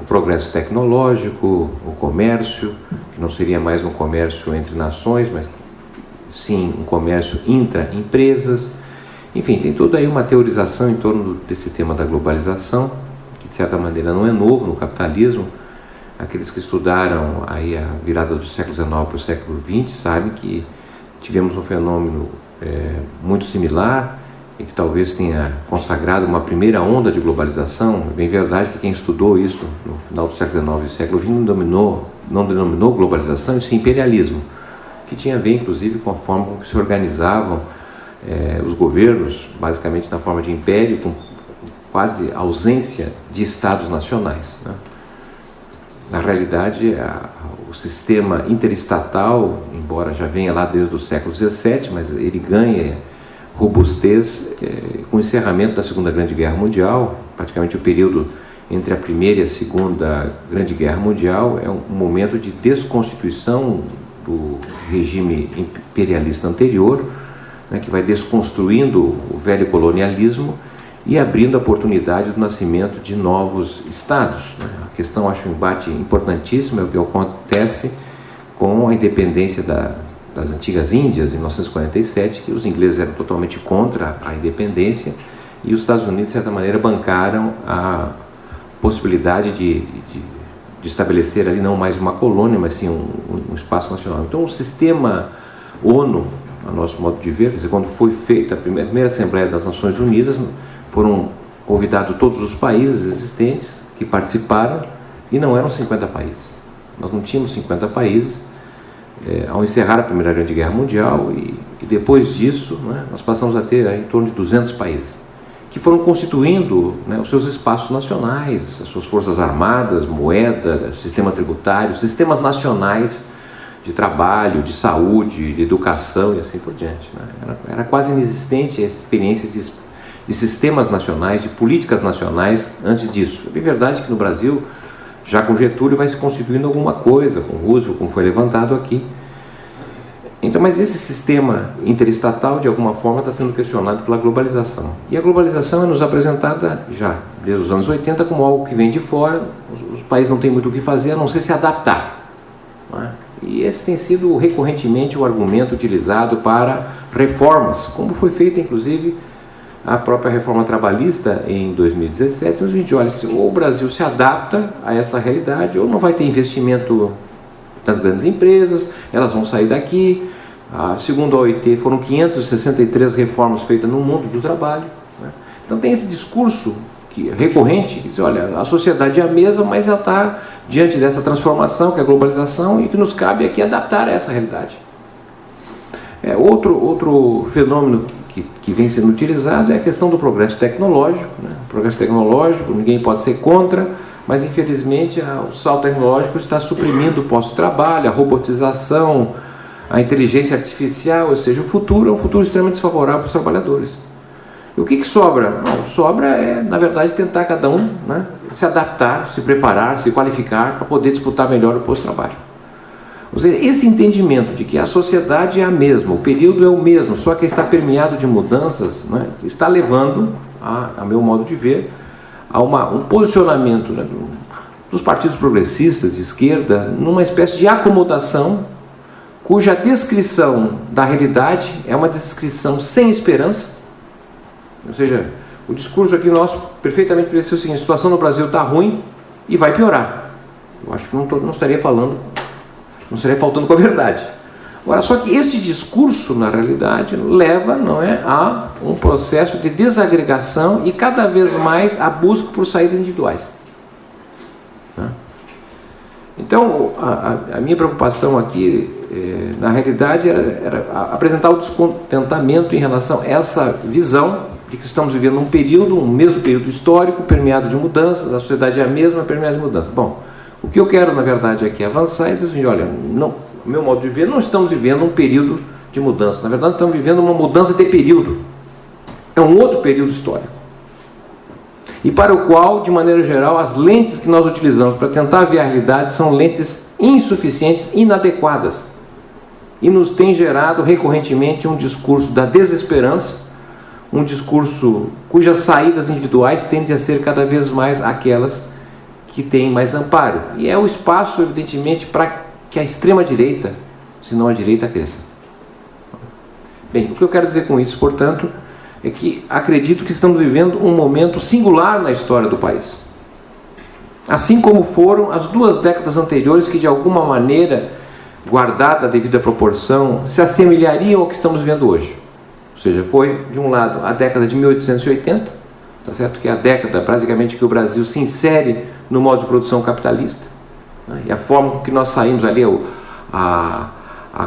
o progresso tecnológico, o comércio, que não seria mais um comércio entre nações, mas sim um comércio intra-empresas. Enfim, tem toda aí uma teorização em torno desse tema da globalização, que de certa maneira não é novo no capitalismo. Aqueles que estudaram aí a virada do século XIX para o século XX sabem que tivemos um fenômeno muito similar, e que talvez tenha consagrado uma primeira onda de globalização. É bem verdade que quem estudou isso no final do século XIX e século XX não denominou globalização, e sim imperialismo, que tinha a ver, inclusive, com a forma como se organizavam os governos, basicamente na forma de império, com quase ausência de estados nacionais, né? Na realidade, o sistema interestatal, embora já venha lá desde o século XVII, mas ele ganha robustez com o encerramento da Segunda Grande Guerra Mundial. Praticamente o período entre a Primeira e a Segunda Grande Guerra Mundial é um momento de desconstituição do regime imperialista anterior, né, que vai desconstruindo o velho colonialismo e abrindo a oportunidade do nascimento de novos estados, né? A questão, acho um embate importantíssimo, é o que acontece com a independência das antigas Índias, em 1947, que os ingleses eram totalmente contra a independência e os Estados Unidos, de certa maneira, bancaram a possibilidade de estabelecer ali não mais uma colônia, mas sim um espaço nacional. Então, o sistema ONU, a nosso modo de ver, quer dizer, quando foi feita a primeira Assembleia das Nações Unidas, foram convidados todos os países existentes que participaram, e não eram 50 países. Nós não tínhamos 50 países ao encerrar a Primeira Grande Guerra Mundial, e depois disso, né, nós passamos a ter em torno de 200 países, que foram constituindo, né, os seus espaços nacionais, as suas forças armadas, moeda, sistema tributário, sistemas nacionais de trabalho, de saúde, de educação e assim por diante, né? Era quase inexistente a experiência de sistemas nacionais, de políticas nacionais antes disso. É bem verdade que no Brasil, já com Getúlio, vai se constituindo alguma coisa, com Roosevelt, como foi levantado aqui. Então, mas esse sistema interestatal, de alguma forma, está sendo questionado pela globalização. E a globalização é nos apresentada, já desde os anos 80, como algo que vem de fora, os países não têm muito o que fazer, a não ser se adaptar, não é? E esse tem sido recorrentemente o argumento utilizado para reformas, como foi feita, inclusive, a própria reforma trabalhista em 2017. A gente olha, ou o Brasil se adapta a essa realidade, ou não vai ter investimento das grandes empresas, elas vão sair daqui. Segundo a OIT, foram 563 reformas feitas no mundo do trabalho, né? Então tem esse discurso recorrente, que diz, olha, a sociedade é a mesma, mas ela está diante dessa transformação, que é a globalização, e que nos cabe aqui adaptar a essa realidade. Outro fenômeno que vem sendo utilizado é a questão do progresso tecnológico, né? O progresso tecnológico, ninguém pode ser contra, mas infelizmente o salto tecnológico está suprimindo o posto-trabalho, a robotização, a inteligência artificial, ou seja, o futuro é um futuro extremamente desfavorável para os trabalhadores. E o que sobra? Não, sobra é, na verdade, tentar cada um, né, se adaptar, se preparar, se qualificar para poder disputar melhor o posto de trabalho. Ou seja, esse entendimento de que a sociedade é a mesma, o período é o mesmo, só que está permeado de mudanças, né, está levando, a meu modo de ver, a um posicionamento, né, dos partidos progressistas de esquerda numa espécie de acomodação cuja descrição da realidade é uma descrição sem esperança. Ou seja, o discurso aqui nosso perfeitamente parece o seguinte: a situação no Brasil está ruim e vai piorar. Eu acho que não estaria faltando com a verdade. Agora, só que este discurso, na realidade, leva, não é, a um processo de desagregação e cada vez mais a busca por saídas individuais. Tá? Então, a minha preocupação aqui, na realidade, era apresentar o descontentamento em relação a essa visão de que estamos vivendo um mesmo período histórico, permeado de mudanças, a sociedade é a mesma, permeada de mudanças. Bom, o que eu quero, na verdade, aqui avançar é dizer assim, olha, no meu modo de ver, não estamos vivendo um período de mudança. Na verdade, estamos vivendo uma mudança de período. É um outro período histórico. E para o qual, de maneira geral, as lentes que nós utilizamos para tentar ver a realidade são lentes insuficientes, inadequadas. E nos tem gerado, recorrentemente, um discurso da desesperança, um discurso cujas saídas individuais tendem a ser cada vez mais aquelas que têm mais amparo. E é o espaço, evidentemente, para que a extrema-direita, se não a direita, cresça. Bem, o que eu quero dizer com isso, portanto, é que acredito que estamos vivendo um momento singular na história do país. Assim como foram as 2 décadas anteriores que, de alguma maneira, guardada a devida proporção, se assemelhariam ao que estamos vivendo hoje. Ou seja, foi, de um lado, a década de 1880, tá certo? Que é a década, basicamente, que o Brasil se insere no modo de produção capitalista, né? E a forma com que nós saímos ali, a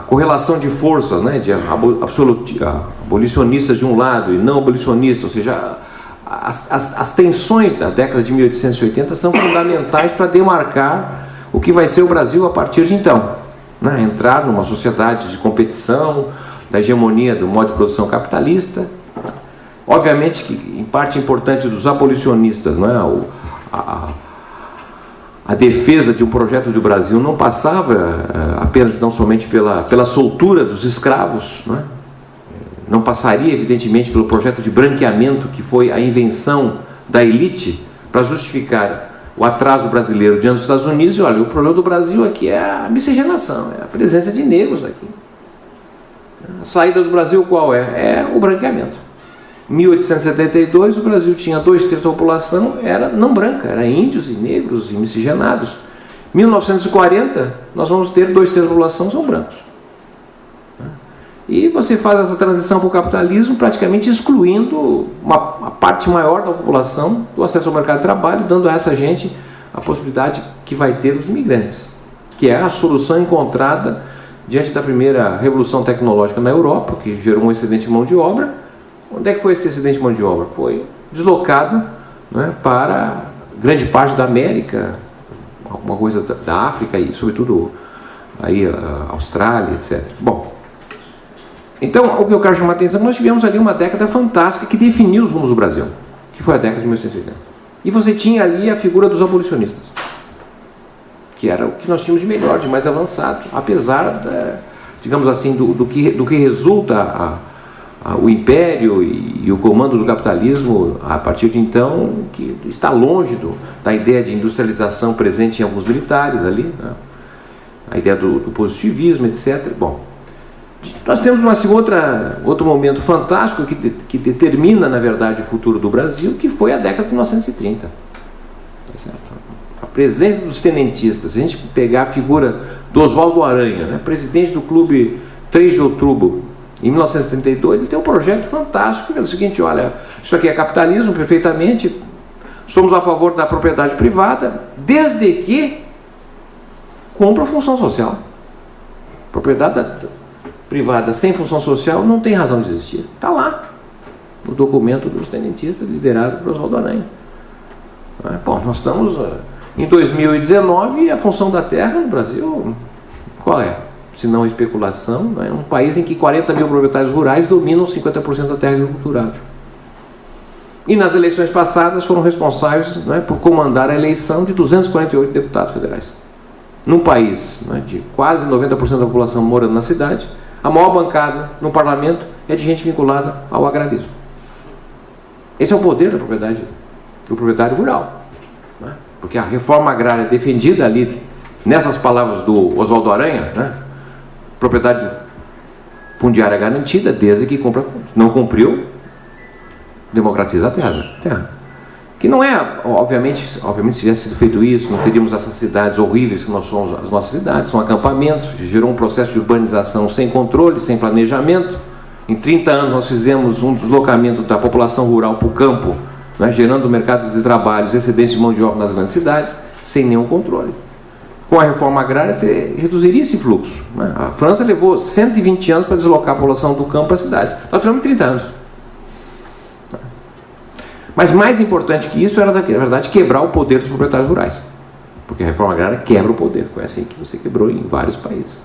correlação de forças, né? De abolicionistas de um lado e não abolicionistas, ou seja, as tensões da década de 1880 são fundamentais para demarcar o que vai ser o Brasil a partir de então, né? Entrar numa sociedade de competição, da hegemonia do modo de produção capitalista. Obviamente que, em parte importante dos abolicionistas, não é? A defesa de um projeto do Brasil não passava apenas, não somente pela soltura dos escravos, não é? Não passaria, evidentemente, pelo projeto de branqueamento, que foi a invenção da elite para justificar o atraso brasileiro diante dos Estados Unidos. E olha, o problema do Brasil aqui é a miscigenação, é a presença de negros aqui. A saída do Brasil qual é? É o branqueamento. Em 1872, o Brasil tinha 2/3 da população, era não branca, era índios e negros e miscigenados. Em 1940, nós vamos ter 2/3 da população são brancos. E você faz essa transição para o capitalismo praticamente excluindo uma parte maior da população do acesso ao mercado de trabalho, dando a essa gente a possibilidade que vai ter os imigrantes, que é a solução encontrada diante da primeira revolução tecnológica na Europa, que gerou um excedente de mão de obra. Onde é que foi esse excedente de mão de obra? Foi deslocado, né, para grande parte da América, alguma coisa da África e, sobretudo, aí, a Austrália, etc. Bom, então, o que eu quero chamar a atenção, nós tivemos ali uma década fantástica que definiu os rumos do Brasil, que foi a década de 1980. E você tinha ali a figura dos abolicionistas, que era o que nós tínhamos de melhor, de mais avançado, apesar, digamos assim, do que resulta o império e o comando do capitalismo a partir de então, que está longe da ideia de industrialização presente em alguns militares ali, né? A ideia do positivismo, etc. Bom, nós temos outro momento fantástico que determina, na verdade, o futuro do Brasil, que foi a década de 1930. Tá certo? A presença dos tenentistas. Se a gente pegar a figura do Oswaldo Aranha, né, presidente do Clube 3 de Outubro, em 1932, ele tem um projeto fantástico, que é o seguinte: olha, isso aqui é capitalismo perfeitamente, somos a favor da propriedade privada, desde que cumpra a função social. Propriedade privada sem função social não tem razão de existir. Está lá, no documento dos tenentistas, liderado por Oswaldo Aranha. Bom, nós estamos em 2019 e a função da terra no Brasil, qual é? Se não especulação, é um país em que 40 mil proprietários rurais dominam 50% da terra agriculturável. E nas eleições passadas foram responsáveis, não é, por comandar a eleição de 248 deputados federais. Num país, não é, de quase 90% da população morando na cidade, a maior bancada no parlamento é de gente vinculada ao agrarismo. Esse é o poder da propriedade, do proprietário rural. Não é? Porque a reforma agrária defendida ali, nessas palavras do Oswaldo Aranha, né, propriedade fundiária garantida desde que cumpra. Não cumpriu, democratiza a terra. Que não é, obviamente, se tivesse sido feito isso, não teríamos essas cidades horríveis que nós somos, as nossas cidades, são acampamentos, gerou um processo de urbanização sem controle, sem planejamento. Em 30 anos nós fizemos um deslocamento da população rural para o campo, né, gerando mercados de trabalho, excedentes de mão de obra nas grandes cidades, sem nenhum controle. Com a reforma agrária, você reduziria esse fluxo. Né? A França levou 120 anos para deslocar a população do campo para a cidade. Nós fizemos em 30 anos. Mas mais importante que isso era, na verdade, quebrar o poder dos proprietários rurais. Porque a reforma agrária quebra o poder. Foi assim que você quebrou em vários países.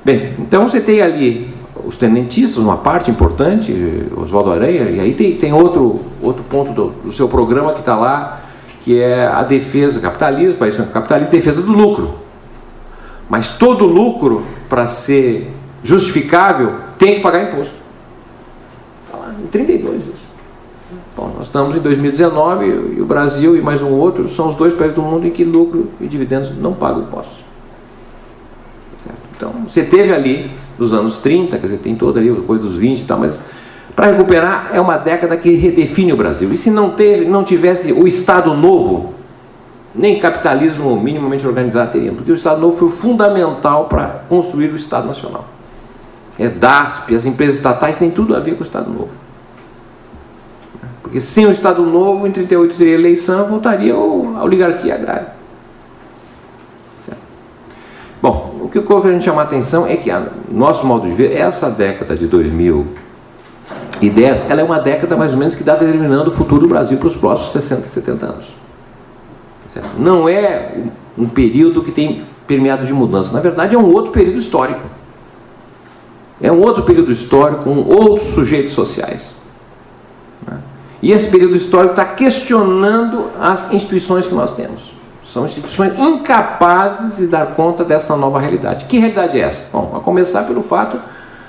Bem, então você tem ali os tenentistas, uma parte importante, Oswaldo Aranha, e aí tem outro ponto do seu programa que está lá, que é a defesa capitalismo, país capitalismo, defesa do lucro. Mas todo lucro, para ser justificável, tem que pagar imposto. Está lá, em 32 isso. Bom, nós estamos em 2019 e o Brasil e mais um outro são os dois países do mundo em que lucro e dividendos não pagam impostos. Certo? Então, você teve ali, nos anos 30, quer dizer, tem toda ali a coisa dos 20 e tal, mas para recuperar é uma década que redefine o Brasil. E se não tivesse o Estado Novo, nem capitalismo minimamente organizado teríamos, porque o Estado Novo foi fundamental para construir o Estado Nacional. DASP, as empresas estatais têm tudo a ver com o Estado Novo. Porque sem o Estado Novo, em 38 teria eleição, voltaria a oligarquia agrária. Certo? Bom, o que a gente chama a atenção é que, nosso modo de ver, essa década de 2010, ela é uma década mais ou menos que está determinando o futuro do Brasil para os próximos 60, 70 anos. Certo? Não é um período que tem permeado de mudança. Na verdade, é um outro período histórico. É um outro período histórico com outros sujeitos sociais. E esse período histórico está questionando as instituições que nós temos. São instituições incapazes de dar conta dessa nova realidade. Que realidade é essa? Bom, a começar pelo fato,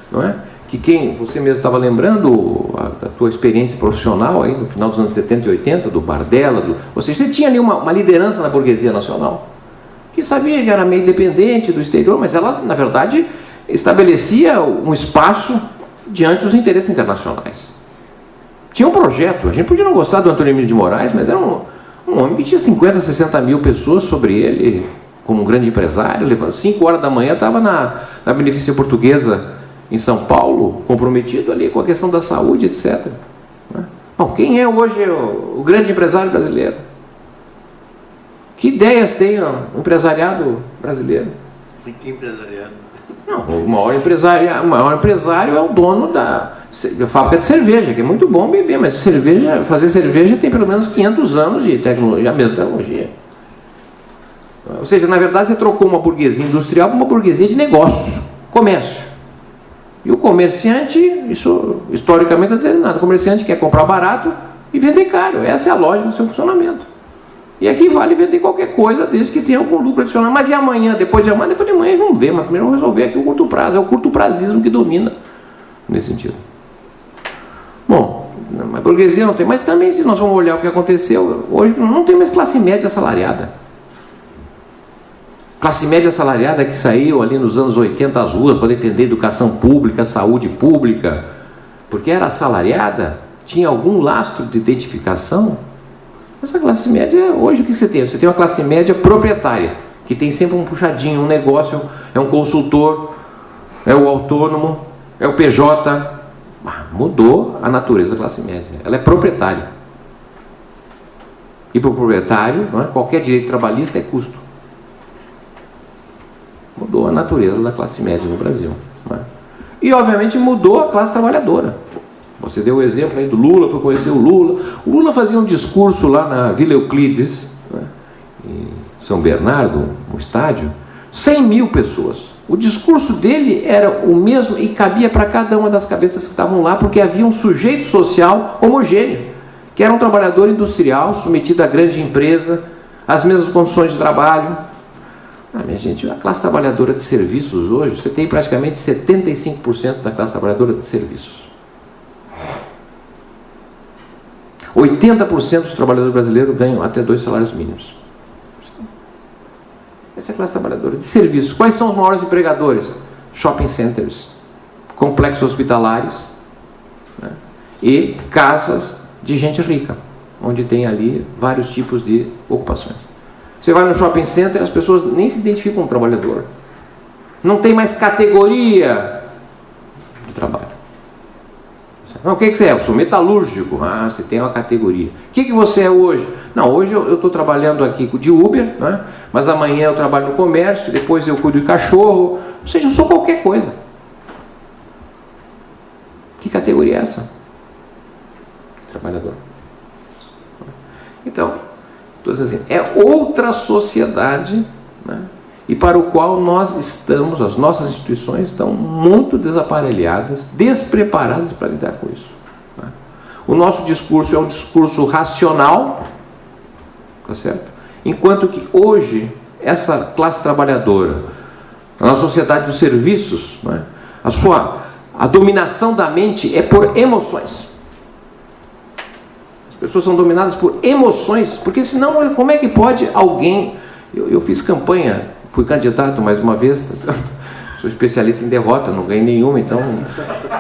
não é, que você mesmo estava lembrando da tua experiência profissional aí no final dos anos 70 e 80, do Bardella, ou seja, você tinha ali uma liderança na burguesia nacional, que sabia que era meio dependente do exterior, mas ela, na verdade, estabelecia um espaço diante dos interesses internacionais. Tinha um projeto, a gente podia não gostar do Antônio Emílio de Moraes, mas era um homem que tinha 50, 60 mil pessoas sobre ele, como um grande empresário. 5 horas da manhã estava na Beneficência Portuguesa em São Paulo, comprometido ali com a questão da saúde, etc. Bom, quem é hoje o grande empresário brasileiro? Que ideias tem o empresariado brasileiro? Que empresariado? Não, o maior empresário é o dono da fábrica de cerveja, que é muito bom beber, mas fazer cerveja tem pelo menos 500 anos de tecnologia, a mesma tecnologia. Ou seja, na verdade você trocou uma burguesia industrial por uma burguesia de negócios, comércio. E o comerciante, isso historicamente é determinado, o comerciante quer comprar barato e vender caro. Essa é a lógica do seu funcionamento. E aqui vale vender qualquer coisa desde que tenha algum lucro adicional. Mas e amanhã, depois de amanhã, vamos ver, mas primeiro vamos resolver aqui o curto prazo. É o curto prazismo que domina nesse sentido. Bom, a burguesia não tem, mas também se nós vamos olhar o que aconteceu, hoje não tem mais classe média assalariada. Classe média assalariada que saiu ali nos anos 80 às ruas para defender educação pública, saúde pública, porque era assalariada, tinha algum lastro de identificação. Essa classe média, hoje o que você tem? Você tem uma classe média proprietária, que tem sempre um puxadinho, um negócio, é um consultor, é o autônomo, é o PJ. Mudou a natureza da classe média. Ela é proprietária. E para o proprietário, não é? Qualquer direito trabalhista é custo. Mudou a natureza da classe média no Brasil. Não é? E, obviamente, mudou a classe trabalhadora. Você deu o exemplo aí do Lula, foi conhecer o Lula. O Lula fazia um discurso lá na Vila Euclides, né, em São Bernardo, um estádio, 100 mil pessoas. O discurso dele era o mesmo e cabia para cada uma das cabeças que estavam lá, porque havia um sujeito social homogêneo, que era um trabalhador industrial, submetido à grande empresa, às mesmas condições de trabalho. Minha gente, a classe trabalhadora de serviços hoje, você tem praticamente 75% da classe trabalhadora de serviços. 80% dos trabalhadores brasileiros ganham até 2 salários mínimos. Essa é a classe trabalhadora de serviços. Quais são os maiores empregadores? Shopping centers, complexos hospitalares, né, e casas de gente rica, onde tem ali vários tipos de ocupações. Você vai no shopping center, as pessoas nem se identificam com o trabalhador. Não tem mais categoria de trabalho. Não, o que você é? Eu sou metalúrgico. Você tem uma categoria. O que você é hoje? Não, hoje eu estou trabalhando aqui de Uber, né? Mas amanhã eu trabalho no comércio, depois eu cuido de cachorro. Ou seja, eu sou qualquer coisa. Que categoria é essa? Trabalhador. Então, estou dizendo assim, é outra sociedade, né? E para o qual nós estamos, as nossas instituições estão muito desaparelhadas, despreparadas para lidar com isso. Né? O nosso discurso é um discurso racional, tá certo? Enquanto que hoje, essa classe trabalhadora, na sociedade dos serviços, né, a dominação da mente é por emoções. As pessoas são dominadas por emoções, porque senão, como é que pode alguém... Eu fiz campanha, fui candidato mais uma vez, sou especialista em derrota, não ganhei nenhuma, então...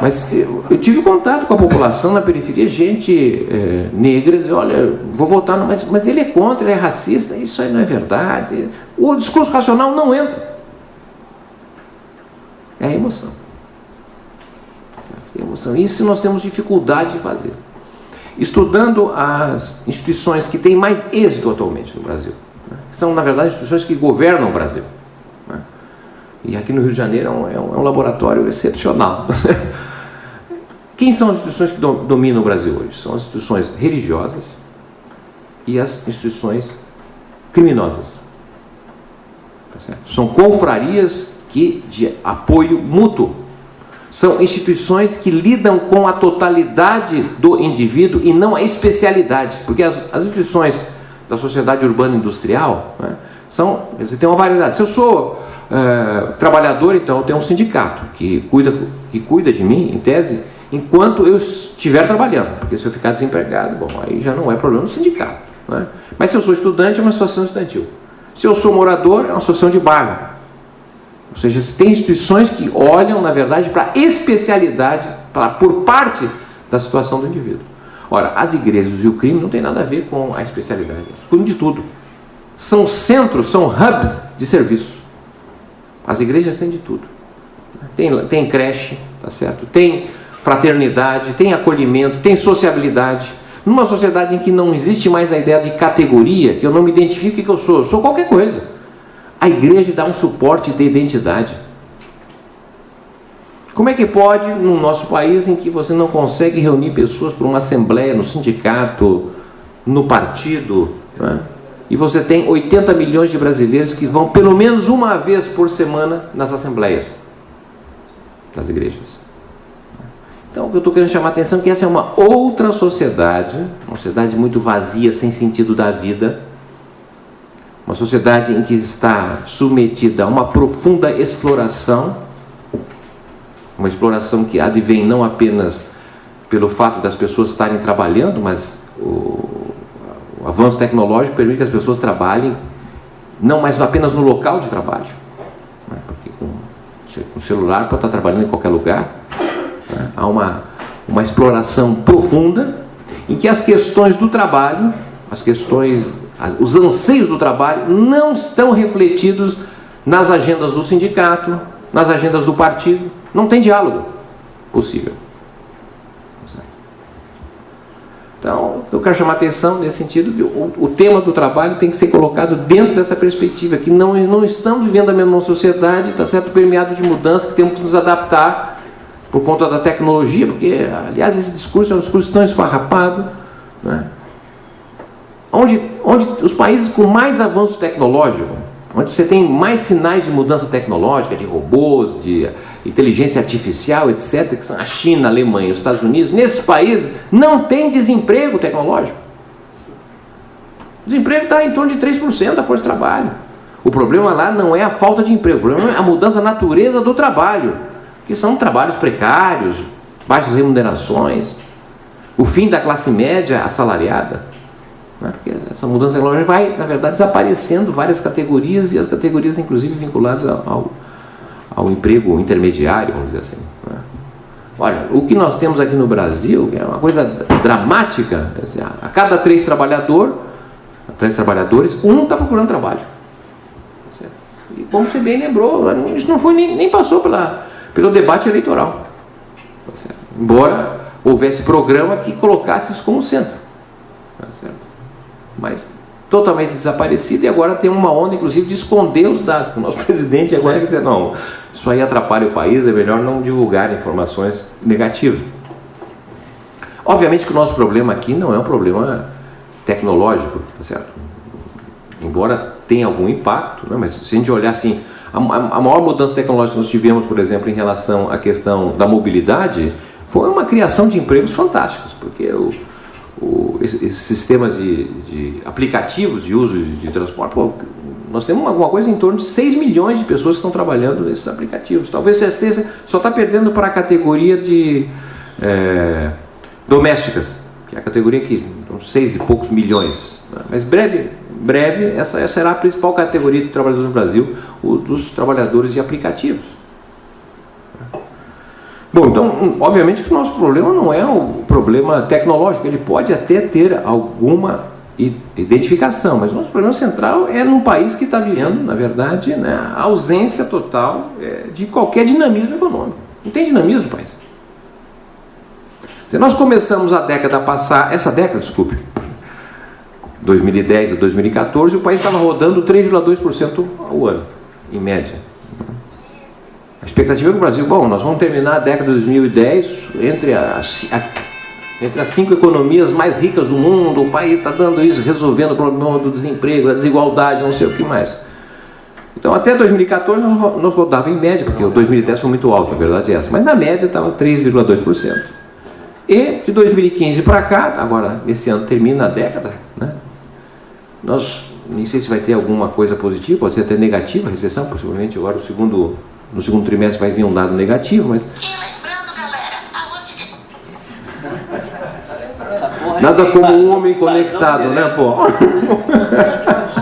Mas eu tive contato com a população na periferia, gente negra, diz, olha, vou votar, mas ele é contra, ele é racista, isso aí não é verdade. O discurso racional não entra. É a emoção. Então, isso nós temos dificuldade de fazer. Estudando as instituições que têm mais êxito atualmente no Brasil, né? São, na verdade, instituições que governam o Brasil, né? E aqui no Rio de Janeiro é um laboratório excepcional. Quem são as instituições que dominam o Brasil hoje? São as instituições religiosas e as instituições criminosas. Tá certo? São confrarias de apoio mútuo. São instituições que lidam com a totalidade do indivíduo e não a especialidade. Porque as instituições da sociedade urbana industrial, né, você tem uma variedade. Se eu sou trabalhador, então eu tenho um sindicato que cuida de mim, em tese, enquanto eu estiver trabalhando. Porque se eu ficar desempregado, bom, aí já não é problema do sindicato, né? Mas se eu sou estudante, é uma associação estudantil. Se eu sou morador, é uma associação de bairro. Ou seja, tem instituições que olham, na verdade, para a especialidade, por parte da situação do indivíduo. Ora, as igrejas e o crime não tem nada a ver com a especialidade. Eles cuidam de tudo. São centros, são hubs de serviço. As igrejas têm de tudo. Tem creche, tá certo? Tem fraternidade, tem acolhimento, tem sociabilidade. Numa sociedade em que não existe mais a ideia de categoria, que eu não me identifico o que eu sou qualquer coisa. A igreja dá um suporte de identidade. Como é que pode, no nosso país, em que você não consegue reunir pessoas para uma assembleia, no sindicato, no partido, né? E você tem 80 milhões de brasileiros que vão pelo menos uma vez por semana nas assembleias das igrejas? Então, o que eu estou querendo chamar a atenção é que essa é uma outra sociedade, uma sociedade muito vazia, sem sentido da vida, uma sociedade em que está submetida a uma profunda exploração, uma exploração que advém não apenas pelo fato das pessoas estarem trabalhando, mas o avanço tecnológico permite que as pessoas trabalhem não mais apenas no local de trabalho, né? Porque com o celular pode estar trabalhando em qualquer lugar, né? Há uma exploração profunda em que as questões do trabalho, os anseios do trabalho não estão refletidos nas agendas do sindicato, nas agendas do partido. Não tem diálogo possível. Então, eu quero chamar a atenção nesse sentido que o tema do trabalho tem que ser colocado dentro dessa perspectiva, que não estamos vivendo a mesma sociedade, está certo, permeado de mudança, que temos que nos adaptar por conta da tecnologia, porque, aliás, esse discurso é um discurso tão esfarrapado, né? Onde os países com mais avanço tecnológico, onde você tem mais sinais de mudança tecnológica, de robôs, de inteligência artificial, etc., que são a China, a Alemanha, os Estados Unidos, nesses países não tem desemprego tecnológico. O desemprego está em torno de 3% da força de trabalho. O problema lá não é a falta de emprego, o problema é a mudança da natureza do trabalho, que são trabalhos precários, baixas remunerações, o fim da classe média assalariada. Porque essa mudança tecnológica vai, na verdade, desaparecendo várias categorias, e as categorias, inclusive, vinculadas ao emprego intermediário, vamos dizer assim. Olha, o que nós temos aqui no Brasil é uma coisa dramática. A cada 3 trabalhadores, um está procurando trabalho. E como você bem lembrou, isso não foi nem passou pelo debate eleitoral. Embora houvesse programa que colocasse isso como centro. Mas totalmente desaparecido, e agora tem uma onda, inclusive, de esconder os dados. O nosso presidente agora quer dizer, não, isso aí atrapalha o país, é melhor não divulgar informações negativas. Obviamente que o nosso problema aqui não é um problema tecnológico, tá certo? Embora tenha algum impacto, né? Mas se a gente olhar assim, a maior mudança tecnológica que nós tivemos, por exemplo, em relação à questão da mobilidade, foi uma criação de empregos fantásticos, porque esses sistemas de aplicativos de uso de transporte, nós temos alguma coisa em torno de 6 milhões de pessoas que estão trabalhando nesses aplicativos. Talvez você só está perdendo para a categoria de domésticas, que é a categoria que são 6 e poucos milhões. Mas breve essa será a principal categoria de trabalhadores no Brasil, dos trabalhadores de aplicativos. Bom, então, obviamente que o nosso problema não é um problema tecnológico, ele pode até ter alguma identificação, mas o nosso problema central é num país que está vivendo, na verdade, né, a ausência total de qualquer dinamismo econômico. Não tem dinamismo no país. Nós começamos a década a passar, essa década, desculpe, 2010 a 2014, o país estava rodando 3,2% ao ano, em média. A expectativa é que o Brasil, bom, nós vamos terminar a década de 2010 entre as 5 economias mais ricas do mundo, o país está dando isso, resolvendo o problema do desemprego, da desigualdade, não sei o que mais. Então, até 2014 nós rodava em média, porque o 2010 foi muito alto, a verdade é essa, mas na média estava 3,2%. E de 2015 para cá, agora esse ano termina a década, né? Nós, nem sei se vai ter alguma coisa positiva, pode ser até negativa, a recessão, possivelmente agora no segundo trimestre vai vir um dado negativo, mas... E lembrando, galera, Nada como um homem conectado, né, pô?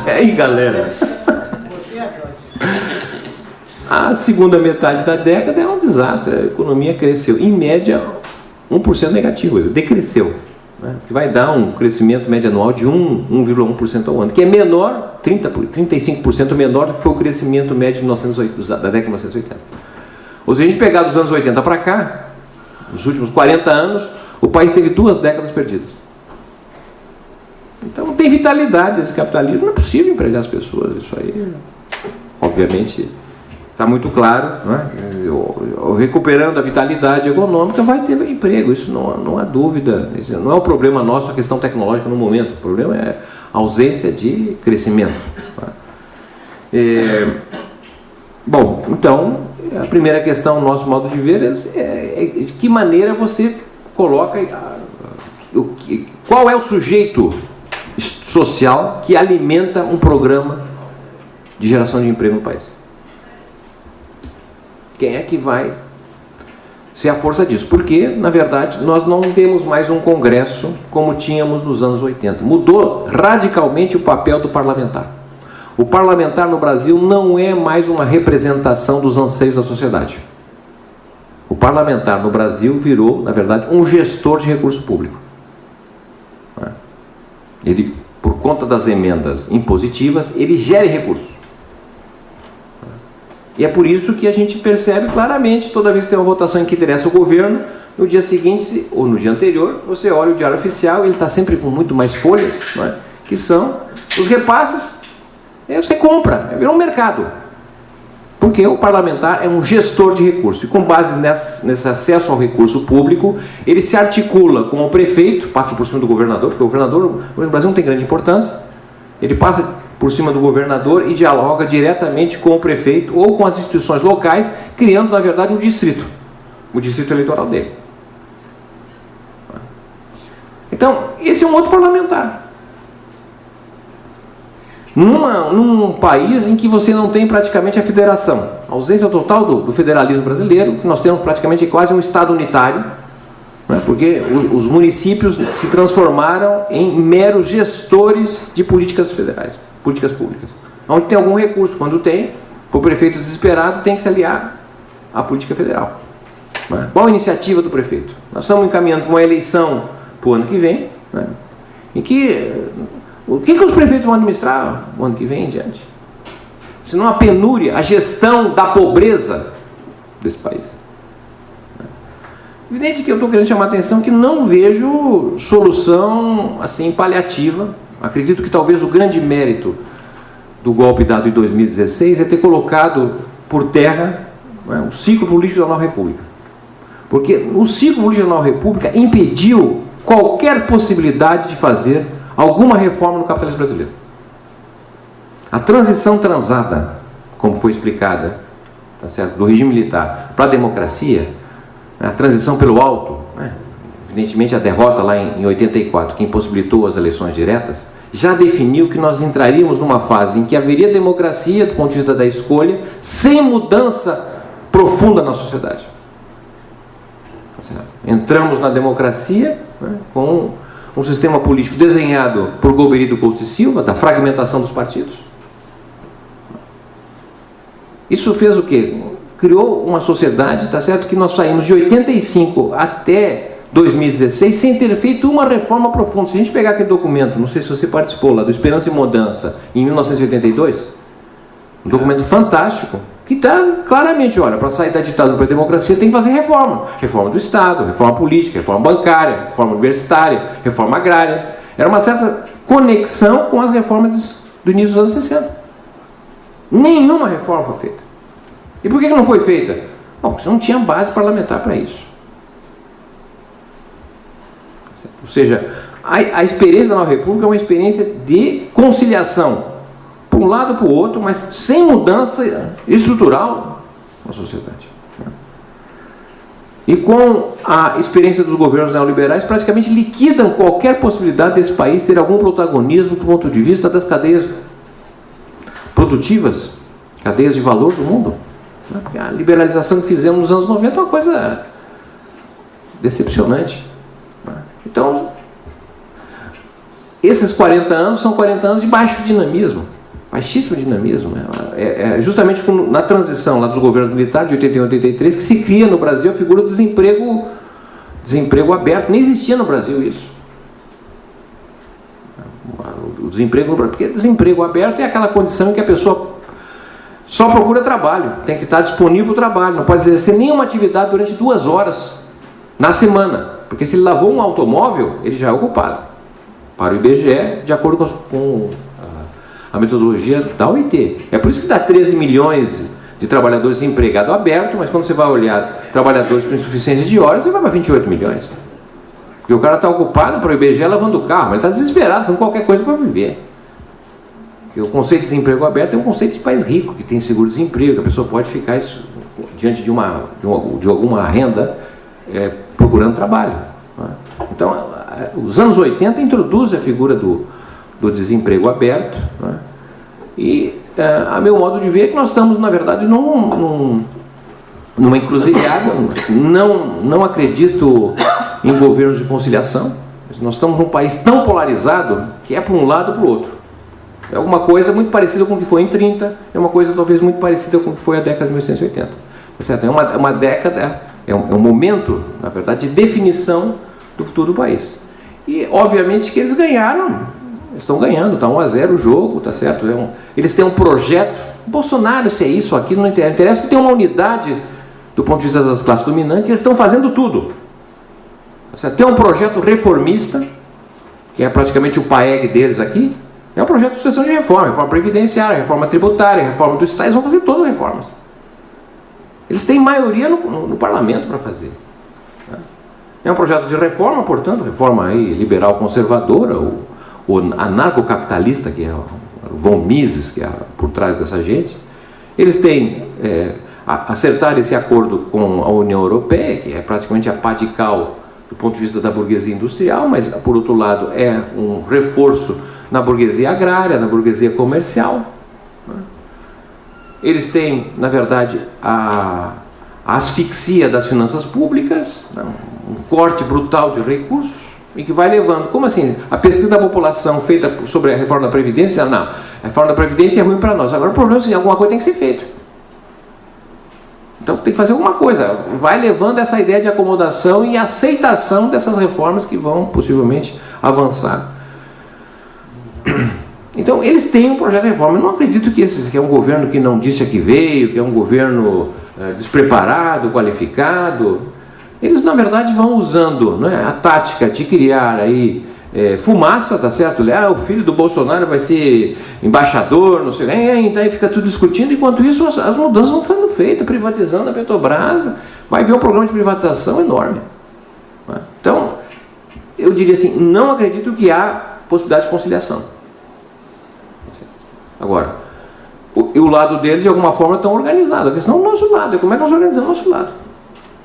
É aí, galera. Você é a Joyce. A segunda metade da década é um desastre, a economia cresceu, em média, 1% negativo, decresceu. Né? Que vai dar um crescimento médio anual de 1,1% ao ano, que é menor, 35% menor do que foi o crescimento médio da década de 1980. Ou seja, a gente pegar dos anos 80 para cá, nos últimos 40 anos, o país teve 2 décadas perdidas. Então, não tem vitalidade esse capitalismo, não é possível empregar as pessoas, isso aí, obviamente, está muito claro, né? Recuperando a vitalidade econômica vai ter emprego, isso não há dúvida, não é um problema nosso a questão tecnológica no momento, o problema é a ausência de crescimento. Bom, então, a primeira questão, nosso modo de ver, é de que maneira você coloca, qual é o sujeito social que alimenta um programa de geração de emprego no país. Quem é que vai ser a força disso? Porque, na verdade, nós não temos mais um Congresso como tínhamos nos anos 80. Mudou radicalmente o papel do parlamentar. O parlamentar no Brasil não é mais uma representação dos anseios da sociedade. O parlamentar no Brasil virou, na verdade, um gestor de recurso público. Ele, por conta das emendas impositivas, ele gera recursos. E é por isso que a gente percebe claramente, toda vez que tem uma votação em que interessa o governo, no dia seguinte, ou no dia anterior, você olha o Diário Oficial, ele está sempre com muito mais folhas, não é? Que são os repasses, você compra, virou um mercado. Porque o parlamentar é um gestor de recursos, e com base nesse acesso ao recurso público, ele se articula com o prefeito, passa por cima do governador, porque o governador no Brasil não tem grande importância, ele passa por cima do governador e dialoga diretamente com o prefeito ou com as instituições locais, criando, na verdade, um distrito, o distrito eleitoral dele. Então, esse é um outro parlamentar. Num país em que você não tem praticamente a federação, a ausência total do federalismo brasileiro, que nós temos praticamente quase um Estado unitário, né, porque os municípios se transformaram em meros gestores de políticas federais, políticas públicas. Onde tem algum recurso, quando tem, o prefeito desesperado tem que se aliar à política federal. Né? Qual a iniciativa do prefeito? Nós estamos encaminhando para uma eleição para o ano que vem, né, em que... O que os prefeitos vão administrar o ano que vem em diante? Se não a penúria, a gestão da pobreza desse país. Evidente que eu estou querendo chamar a atenção que não vejo solução assim paliativa. Acredito que talvez o grande mérito do golpe dado em 2016 é ter colocado por terra, né, o ciclo político da nova república. Porque o ciclo político da nova república impediu qualquer possibilidade de fazer alguma reforma no capitalismo brasileiro. A transição transada, como foi explicada, tá certo, do regime militar para a democracia, a transição pelo alto, né, evidentemente a derrota lá em 84, que impossibilitou as eleições diretas, já definiu que nós entraríamos numa fase em que haveria democracia do ponto de vista da escolha, sem mudança profunda na sociedade. Tá certo? Entramos na democracia, né, com um sistema político desenhado por Golbery Couto e Silva, da fragmentação dos partidos. Isso fez o quê? Criou uma sociedade, tá certo, que nós saímos de 85 até 2016 sem ter feito uma reforma profunda. Se a gente pegar aquele documento, não sei se você participou lá, do Esperança e Mudança, em 1982, um documento fantástico, que está claramente, olha, para sair da ditadura para a democracia tem que fazer reforma. Reforma do Estado, reforma política, reforma bancária, reforma universitária, reforma agrária. Era uma certa conexão com as reformas do início dos anos 60. Nenhuma reforma foi feita. E por que não foi feita? Bom, porque não tinha base parlamentar para isso. Ou seja, a experiência da Nova República é uma experiência de conciliação, para um lado para o outro, mas sem mudança estrutural na sociedade. E com a experiência dos governos neoliberais, praticamente liquidam qualquer possibilidade desse país ter algum protagonismo do ponto de vista das cadeias produtivas, cadeias de valor do mundo. Porque a liberalização que fizemos nos anos 90 é uma coisa decepcionante. Então, esses 40 anos são 40 anos de baixo dinamismo, baixíssimo dinamismo. É justamente na transição lá dos governos militares de 81 a 83 que se cria no Brasil a figura do desemprego aberto. Nem existia no Brasil isso. O desemprego, porque desemprego aberto é aquela condição em que a pessoa só procura trabalho, tem que estar disponível o trabalho, não pode exercer nenhuma atividade durante 2 horas na semana, porque se ele lavou um automóvel, ele já é ocupado. Para o IBGE, de acordo com a metodologia da OIT. É por isso que dá 13 milhões de trabalhadores desempregados aberto, mas quando você vai olhar trabalhadores com insuficiência de horas, você vai para 28 milhões. Porque o cara está ocupado para o IBGE lavando o carro, mas ele está desesperado, fazendo qualquer coisa para viver. Porque o conceito de desemprego aberto é um conceito de país rico, que tem seguro-desemprego, que a pessoa pode ficar diante de alguma renda procurando trabalho. Então, os anos 80 introduz a figura do desemprego aberto, e a meu modo de ver é que nós estamos, na verdade, numa encruzilhada. Não acredito em governos de conciliação. Nós estamos num país tão polarizado que é para um lado ou para o outro. É alguma coisa muito parecida com o que foi em 30, é uma coisa talvez muito parecida com o que foi a década de 1980. Tá certo? É uma década, é um momento, na verdade, de definição do futuro do país. E, obviamente, que eles ganharam, estão ganhando, está 1-0 o jogo, tá certo? Eles têm um projeto. Bolsonaro, se é isso, aquilo, não interessa. Interessa que tem uma unidade do ponto de vista das classes dominantes, e eles estão fazendo tudo. Tá certo? Tem um projeto reformista, que é praticamente o PAEG deles aqui. É um projeto de sucessão de reforma previdenciária, reforma tributária, reforma do Estado. Eles vão fazer todas as reformas. Eles têm maioria no parlamento para fazer. É um projeto de reforma, portanto, reforma aí liberal conservadora, ou anarcocapitalista, que é o von Mises, que é por trás dessa gente. Eles têm acertar esse acordo com a União Europeia, que é praticamente a pá de cal do ponto de vista da burguesia industrial, mas, por outro lado, é um reforço na burguesia agrária, na burguesia comercial. Eles têm, na verdade, a asfixia das finanças públicas, um corte brutal de recursos, e que vai levando. Como assim? A pesquisa da população feita sobre a reforma da Previdência, não. A reforma da Previdência é ruim para nós. Agora o problema é que alguma coisa tem que ser feita. Então tem que fazer alguma coisa. Vai levando essa ideia de acomodação e aceitação dessas reformas que vão possivelmente avançar. Então eles têm um projeto de reforma. Eu não acredito que esse é um governo que não disse a que veio, que é um governo despreparado, qualificado. Eles, na verdade, vão usando, né, a tática de criar aí fumaça, tá certo? O filho do Bolsonaro vai ser embaixador, não sei, então aí fica tudo discutindo, enquanto isso as mudanças vão sendo feitas, privatizando a Petrobras, vai ver um programa de privatização enorme. Então, eu diria assim, não acredito que há possibilidade de conciliação. Agora, o lado deles, de alguma forma, estão organizados. A questão é o nosso lado, como é que nós organizamos o nosso lado?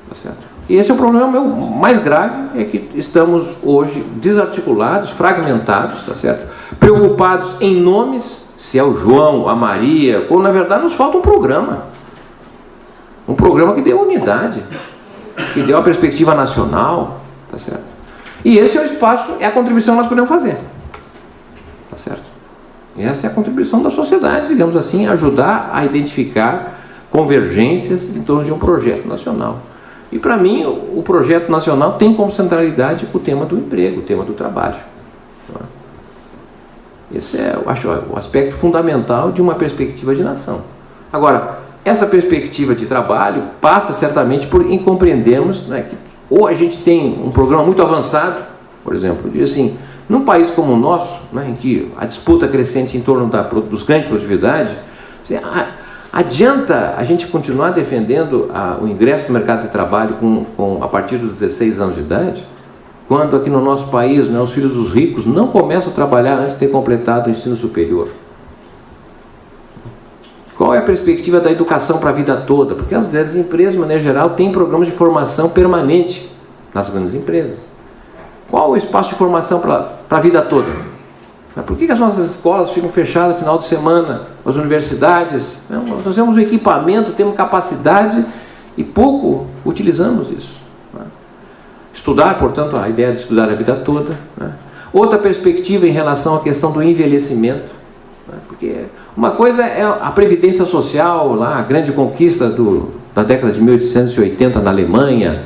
Tá certo? E esse é o problema meu mais grave, é que estamos hoje desarticulados, fragmentados, tá certo? Preocupados em nomes, se é o João, a Maria, ou na verdade nos falta um programa que dê unidade, que dê uma perspectiva nacional, tá certo? E esse é o espaço, é a contribuição que nós podemos fazer, tá certo? E essa é a contribuição da sociedade, digamos assim, ajudar a identificar convergências em torno de um projeto nacional. E para mim, o projeto nacional tem como centralidade o tema do emprego, o tema do trabalho. Esse é, eu acho, o aspecto fundamental de uma perspectiva de nação. Agora, essa perspectiva de trabalho passa certamente por compreendermos, né, que ou a gente tem um programa muito avançado, por exemplo, diz assim, num país como o nosso, né, em que a disputa crescente em torno dos ganhos de produtividade, adianta a gente continuar defendendo o ingresso no mercado de trabalho a partir dos 16 anos de idade, quando aqui no nosso país, né, os filhos dos ricos não começam a trabalhar antes de ter completado o ensino superior? Qual é a perspectiva da educação para a vida toda? Porque as grandes empresas, de maneira geral, têm programas de formação permanente nas grandes empresas. Qual o espaço de formação para a vida toda? Por que as nossas escolas ficam fechadas no final de semana? As universidades? Nós temos o equipamento, temos capacidade e pouco utilizamos isso. Estudar, portanto, a ideia de estudar a vida toda. Outra perspectiva em relação à questão do envelhecimento. Porque uma coisa é a previdência social, lá, a grande conquista da década de 1880 na Alemanha.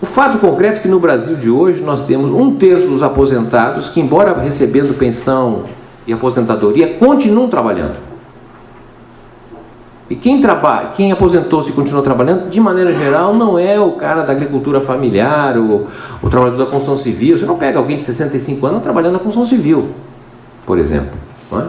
O fato concreto é que no Brasil de hoje nós temos 1/3 dos aposentados que, embora recebendo pensão e aposentadoria, continuam trabalhando. E quem aposentou-se e continua trabalhando, de maneira geral, não é o cara da agricultura familiar, o trabalhador da construção civil. Você não pega alguém de 65 anos trabalhando na construção civil, por exemplo. Não é?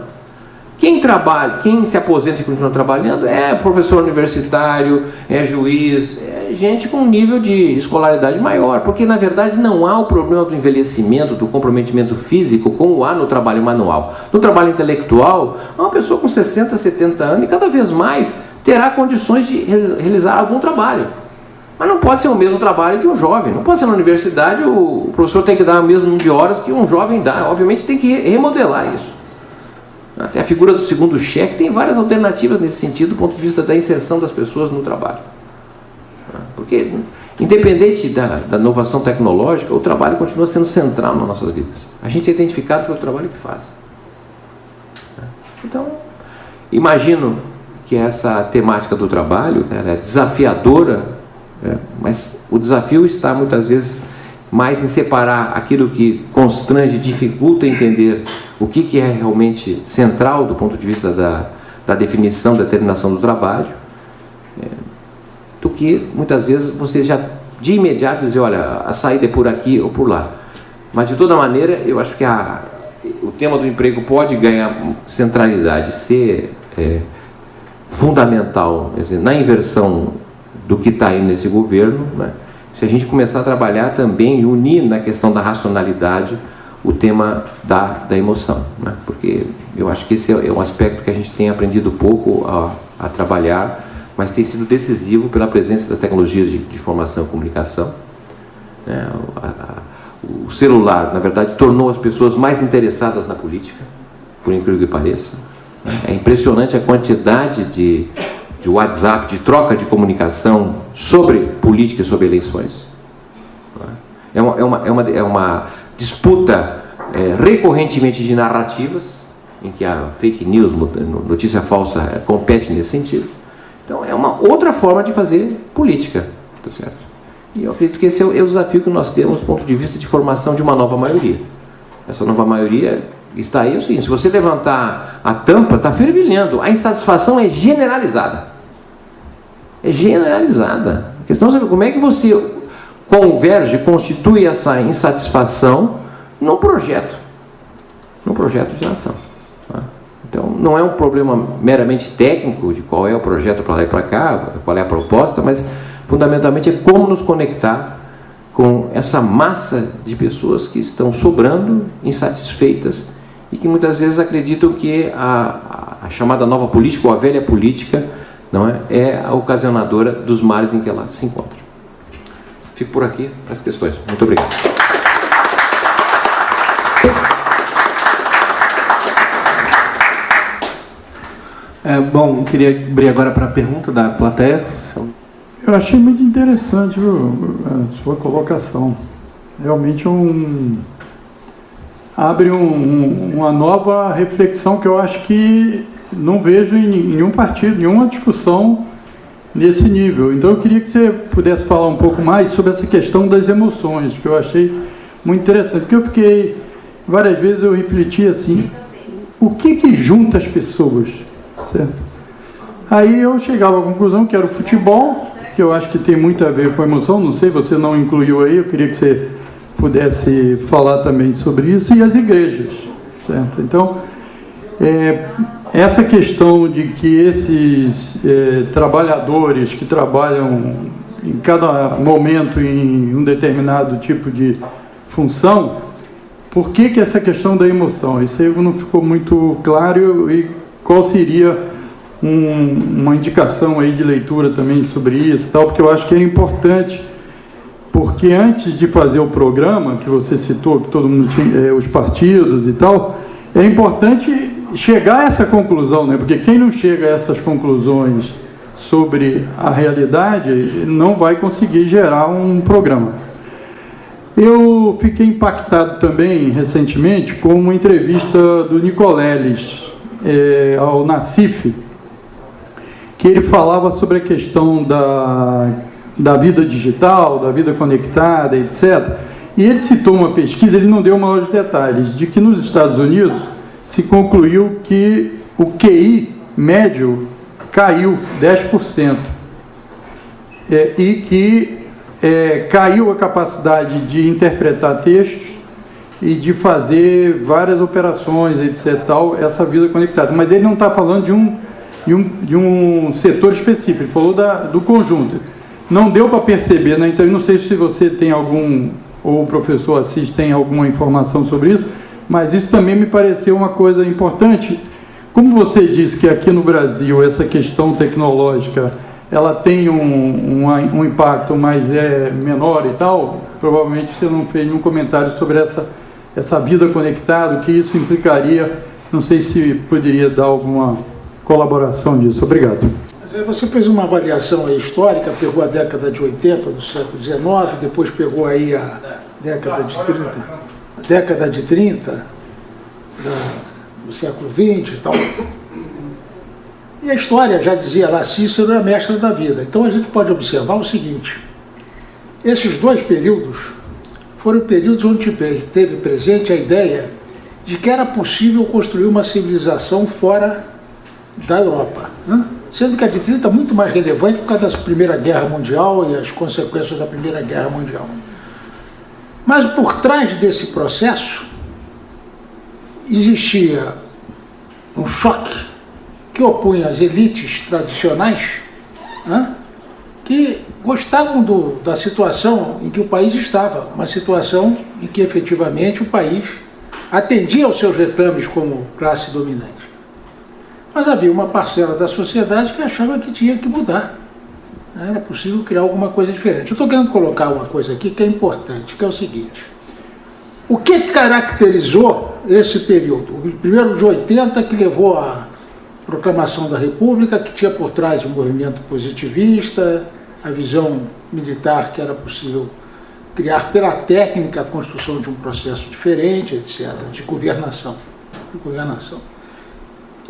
Quem se aposenta e continua trabalhando é professor universitário, é juiz, é gente com um nível de escolaridade maior, porque na verdade não há o problema do envelhecimento, do comprometimento físico, como há no trabalho manual. No trabalho intelectual, uma pessoa com 60, 70 anos e cada vez mais terá condições de realizar algum trabalho. Mas não pode ser o mesmo trabalho de um jovem. Não pode ser na universidade, o professor tem que dar o mesmo número de horas que um jovem dá. Obviamente tem que remodelar isso. Até a figura do segundo cheque tem várias alternativas nesse sentido, do ponto de vista da inserção das pessoas no trabalho. Porque, independente da inovação tecnológica, o trabalho continua sendo central nas nossas vidas. A gente é identificado pelo trabalho que faz. Então, imagino que essa temática do trabalho é desafiadora, mas o desafio está muitas vezes mais em separar aquilo que constrange, dificulta entender o que é realmente central do ponto de vista da definição, da determinação do trabalho, do que muitas vezes você já de imediato dizer, olha, a saída é por aqui ou por lá. Mas de toda maneira, eu acho que o tema do emprego pode ganhar centralidade, ser fundamental, quer dizer, na inversão do que está aí nesse governo, né? Se a gente começar a trabalhar também e unir na questão da racionalidade o tema da emoção, né? Porque eu acho que esse é um aspecto que a gente tem aprendido pouco a trabalhar, mas tem sido decisivo pela presença das tecnologias de informação e comunicação. O celular, na verdade, tornou as pessoas mais interessadas na política, por incrível que pareça. É impressionante a quantidade de WhatsApp, de troca de comunicação sobre política e sobre eleições. É uma disputa recorrentemente de narrativas, em que a fake news, notícia falsa, compete nesse sentido. Então é uma outra forma de fazer política, tá certo? E eu acredito que esse é o desafio que nós temos do ponto de vista de formação de uma nova maioria. Essa nova maioria está aí, é o seguinte, se você levantar a tampa, está fervilhando, a insatisfação é generalizada. É generalizada. A questão é saber como é que você converge, constitui essa insatisfação num projeto de ação. Então, não é um problema meramente técnico de qual é o projeto para lá e para cá, qual é a proposta, mas fundamentalmente é como nos conectar com essa massa de pessoas que estão sobrando, insatisfeitas e que muitas vezes acreditam que a chamada nova política ou a velha política não é a ocasionadora dos males em que ela se encontra. Fico por aqui para as questões. Muito obrigado. Bom, queria abrir agora para a pergunta da plateia. Eu achei muito interessante a sua colocação. Realmente abre uma nova reflexão que eu acho que não vejo em nenhum partido, nenhuma discussão nesse nível. Então eu queria que você pudesse falar um pouco mais sobre essa questão das emoções, que eu achei muito interessante, porque eu fiquei, várias vezes eu refleti assim, o que junta as pessoas? certo? Aí eu chegava à conclusão que era o futebol, que eu acho que tem muito a ver com a emoção, não sei, você não incluiu aí, eu queria que você pudesse falar também sobre isso, e as igrejas, certo? Então, essa questão de que esses trabalhadores que trabalham em cada momento em um determinado tipo de função, por que essa questão da emoção? Isso aí não ficou muito claro, e qual seria uma indicação aí de leitura também sobre isso, tal, porque eu acho que é importante, porque antes de fazer o programa, que você citou, que todo mundo tinha, os partidos e tal, é importante chegar a essa conclusão, né? Porque quem não chega a essas conclusões sobre a realidade não vai conseguir gerar um programa. Eu fiquei impactado também, recentemente, com uma entrevista do Nicoleles ao Nassif, que ele falava sobre a questão da vida digital, da vida conectada, etc. E ele citou uma pesquisa, ele não deu maiores detalhes, de que nos Estados Unidos se concluiu que o QI médio caiu 10%, e que caiu a capacidade de interpretar textos e de fazer várias operações, etc., tal, essa vida conectada. Mas ele não está falando de um setor específico, ele falou do conjunto. Não deu para perceber, né? Então, eu não sei se você tem ou o professor Assis tem alguma informação sobre isso, mas isso também me pareceu uma coisa importante. Como você disse que aqui no Brasil essa questão tecnológica ela tem um impacto, mas é menor e tal, provavelmente você não fez nenhum comentário sobre essa vida conectada, o que isso implicaria. Não sei se poderia dar alguma colaboração disso. Obrigado. Você fez uma avaliação aí histórica, pegou a década de 80 do século XIX, depois pegou aí a década de 30 do século XX e tal. E a história, já dizia lá, Cícero é a mestra da vida. Então a gente pode observar o seguinte: esses dois períodos foram períodos onde teve presente a ideia de que era possível construir uma civilização fora da Europa, né? Sendo que a de 30 é muito mais relevante por causa da Primeira Guerra Mundial e as consequências da Primeira Guerra Mundial. Mas por trás desse processo existia um choque que opunha as elites tradicionais, né, que gostavam da situação em que o país estava, uma situação em que efetivamente o país atendia aos seus reclames como classe dominante. Mas havia uma parcela da sociedade que achava que tinha que mudar. Era possível criar alguma coisa diferente. Eu estou querendo colocar uma coisa aqui que é importante, que é o seguinte: o que caracterizou esse período? O primeiro de 80, que levou à proclamação da República, que tinha por trás um movimento positivista, a visão militar que era possível criar pela técnica a construção de um processo diferente, etc., de governação.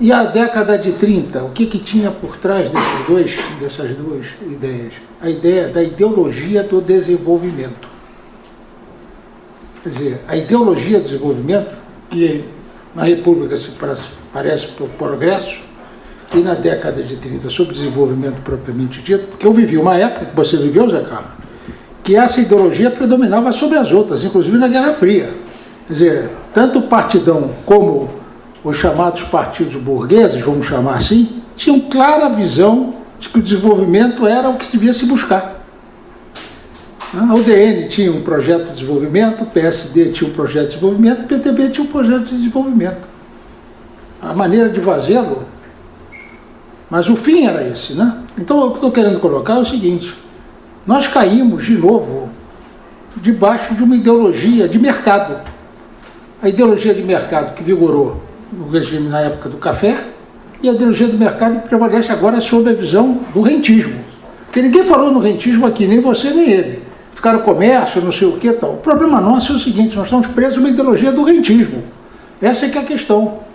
E a década de 30, o que tinha por trás dessas duas ideias? A ideia da ideologia do desenvolvimento. Quer dizer, a ideologia do desenvolvimento, que na República se parece por progresso, e na década de 30 sobre desenvolvimento propriamente dito, porque eu vivi uma época, que você viveu, Zé Carlos, que essa ideologia predominava sobre as outras, inclusive na Guerra Fria. Quer dizer, tanto o Partidão como os chamados partidos burgueses, vamos chamar assim, tinham clara visão de que o desenvolvimento era o que devia se buscar. A UDN tinha um projeto de desenvolvimento, o PSD tinha um projeto de desenvolvimento, o PTB tinha um projeto de desenvolvimento. A maneira de fazê-lo, mas o fim era esse, né? Então, o que eu estou querendo colocar é o seguinte: nós caímos de novo debaixo de uma ideologia de mercado. A ideologia de mercado que vigorou no regime na época do café, e a ideologia do mercado que prevalece agora sob a visão do rentismo. Porque ninguém falou no rentismo aqui, nem você nem ele. Ficaram comércio, não sei o que tal. O problema nosso é o seguinte: nós estamos presos a uma ideologia do rentismo. Essa é que é a questão.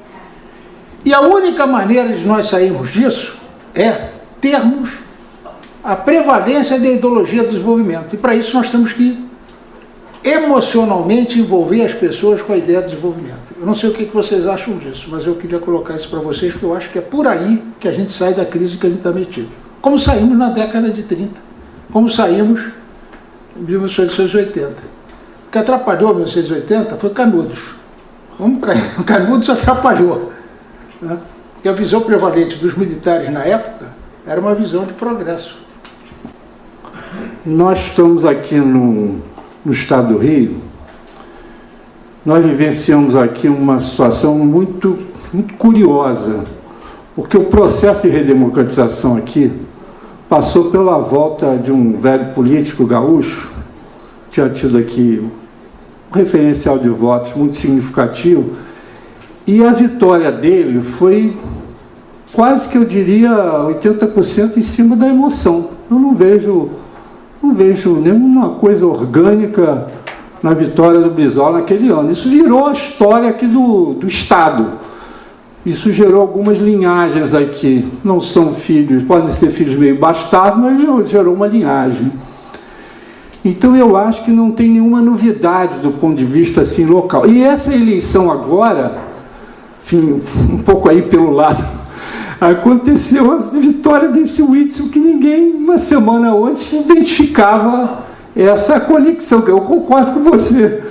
E a única maneira de nós sairmos disso é termos a prevalência da ideologia do desenvolvimento. E para isso nós temos que emocionalmente envolver as pessoas com a ideia de desenvolvimento. Eu não sei o que vocês acham disso, mas eu queria colocar isso para vocês, porque eu acho que é por aí que a gente sai da crise que a gente está metido. Como saímos na década de 30, como saímos em 1980. O que atrapalhou em 1980 foi Canudos. Canudos atrapalhou, né? Porque a visão prevalente dos militares na época era uma visão de progresso. Nós estamos aqui no estado do Rio. Nós vivenciamos aqui uma situação muito curiosa, porque o processo de redemocratização aqui passou pela volta de um velho político gaúcho, tinha tido aqui um referencial de votos muito significativo, e a vitória dele foi quase que, eu diria, 80% em cima da emoção. Eu não vejo nenhuma coisa orgânica na vitória do Brizola naquele ano. Isso virou a história aqui do Estado. Isso gerou algumas linhagens aqui. Não são filhos, podem ser filhos meio bastardos, mas gerou uma linhagem. Então eu acho que não tem nenhuma novidade do ponto de vista assim, local. E essa eleição agora, enfim, um pouco aí pelo lado, aconteceu a vitória desse Witzel, que ninguém, uma semana antes, identificava essa conexão. Eu concordo com você,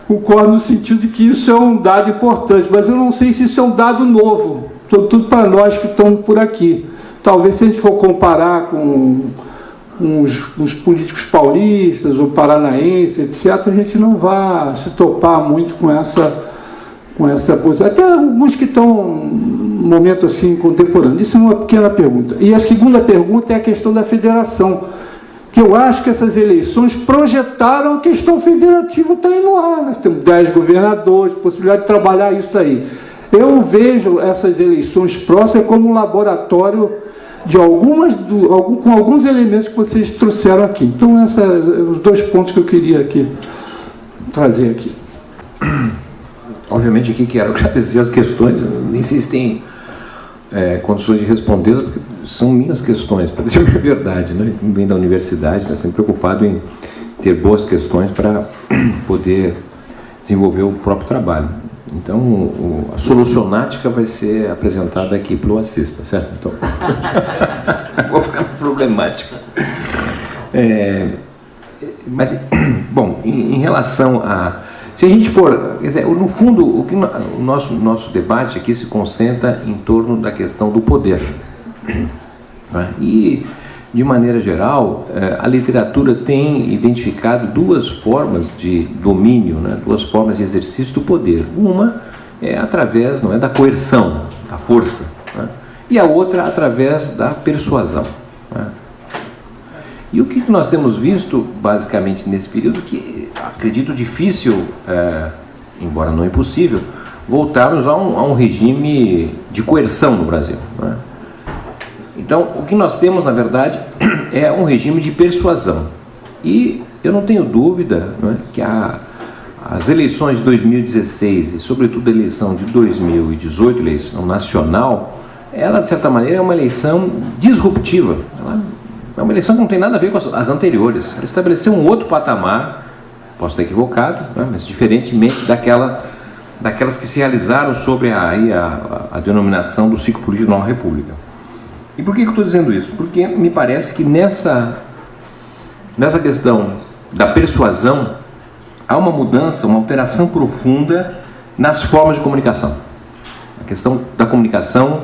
concordo no sentido de que isso é um dado importante, mas eu não sei se isso é um dado novo, tudo para nós que estamos por aqui. Talvez, se a gente for comparar com os políticos paulistas ou paranaenses, etc., a gente não vai se topar muito com essa coisa. Até alguns que estão num momento assim contemporâneo. Isso é uma pequena pergunta. E a segunda pergunta é a questão da federação, que eu acho que essas eleições projetaram a questão federativa, está aí no ar. Nós temos 10 governadores, possibilidade de trabalhar isso aí. Eu vejo essas eleições próximas como um laboratório de com alguns elementos que vocês trouxeram aqui. Então, esses são os dois pontos que eu queria aqui trazer aqui. Obviamente aqui quero agradecer as questões, eu nem sei se tem condições de responder, porque são minhas questões, para dizer a verdade, né? Eu venho da universidade, estou sempre preocupado em ter boas questões para poder desenvolver o próprio trabalho. Então, a solucionática vai ser apresentada aqui pelo Assis, tá certo? Então, vou ficar problemático. Mas, bom, em relação a... Se a gente for... Quer dizer, no fundo, o nosso debate aqui se concentra em torno da questão do poder. Né? E, de maneira geral, a literatura tem identificado duas formas de domínio, né? Duas formas de exercício do poder. Uma é através, não é, da coerção, da força, né? E a outra através da persuasão, né? E o que nós temos visto, basicamente, nesse período, que acredito difícil, embora não impossível, voltarmos a um regime de coerção no Brasil, né? Então, o que nós temos, na verdade, é um regime de persuasão. E eu não tenho dúvida, né, que as eleições de 2016 e, sobretudo, a eleição de 2018, eleição nacional, ela, de certa maneira, é uma eleição disruptiva. Ela é uma eleição que não tem nada a ver com as anteriores. Ela estabeleceu um outro patamar, posso estar equivocado, né, mas diferentemente daquelas que se realizaram sobre a denominação do ciclo político da nova república. E por que eu estou dizendo isso? Porque me parece que nessa questão da persuasão há uma mudança, uma alteração profunda nas formas de comunicação. A questão da comunicação,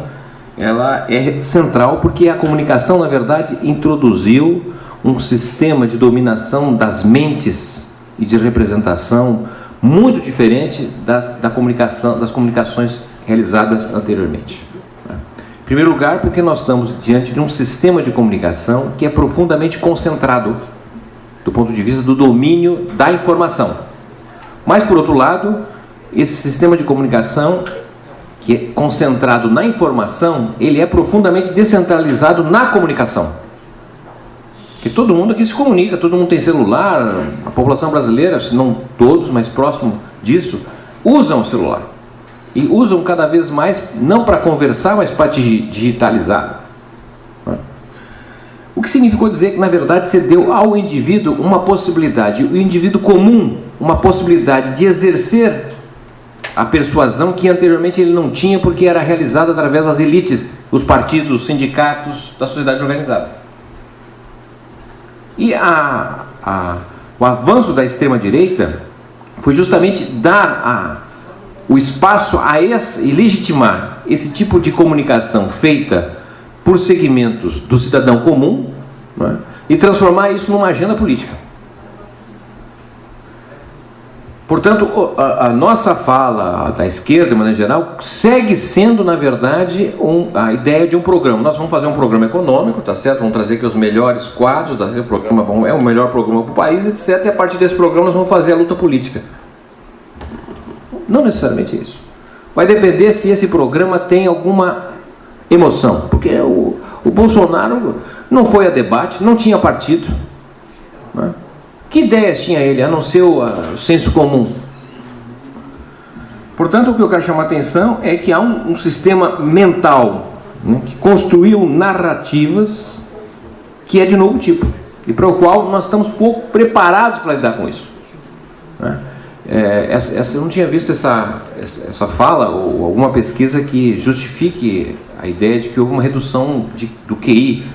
ela é central porque a comunicação, na verdade, introduziu um sistema de dominação das mentes e de representação muito diferente das comunicações realizadas anteriormente. Em primeiro lugar, porque nós estamos diante de um sistema de comunicação que é profundamente concentrado do ponto de vista do domínio da informação. Mas, por outro lado, esse sistema de comunicação que é concentrado na informação, ele é profundamente descentralizado na comunicação. Porque todo mundo aqui se comunica, todo mundo tem celular, a população brasileira, se não todos, mas próximo disso, usam o celular. E usam cada vez mais, não para conversar, mas para digitalizar. O que significou dizer que, na verdade, você deu ao indivíduo uma possibilidade. O indivíduo comum, uma possibilidade de exercer a persuasão que anteriormente ele não tinha, porque era realizada através das elites, os partidos, os sindicatos da sociedade organizada. E o avanço da extrema-direita foi justamente dar o espaço e legitimar esse tipo de comunicação feita por segmentos do cidadão comum, não é? E transformar isso numa agenda política. Portanto, a nossa fala da esquerda, de maneira geral, segue sendo, na verdade, a ideia de um programa. Nós vamos fazer um programa econômico, tá certo? Vamos trazer aqui os melhores quadros, o programa é o melhor programa para o país, etc. E a partir desse programa nós vamos fazer a luta política. Não necessariamente isso. Vai depender se esse programa tem alguma emoção. Porque o Bolsonaro não foi a debate, não tinha partido, não é? Que ideias tinha ele, a não ser o senso comum? Portanto, o que eu quero chamar a atenção é que há um sistema mental, né, que construiu narrativas que é de novo tipo, e para o qual nós estamos pouco preparados para lidar com isso. Né? Eu não tinha visto essa fala ou alguma pesquisa que justifique a ideia de que houve uma redução do QI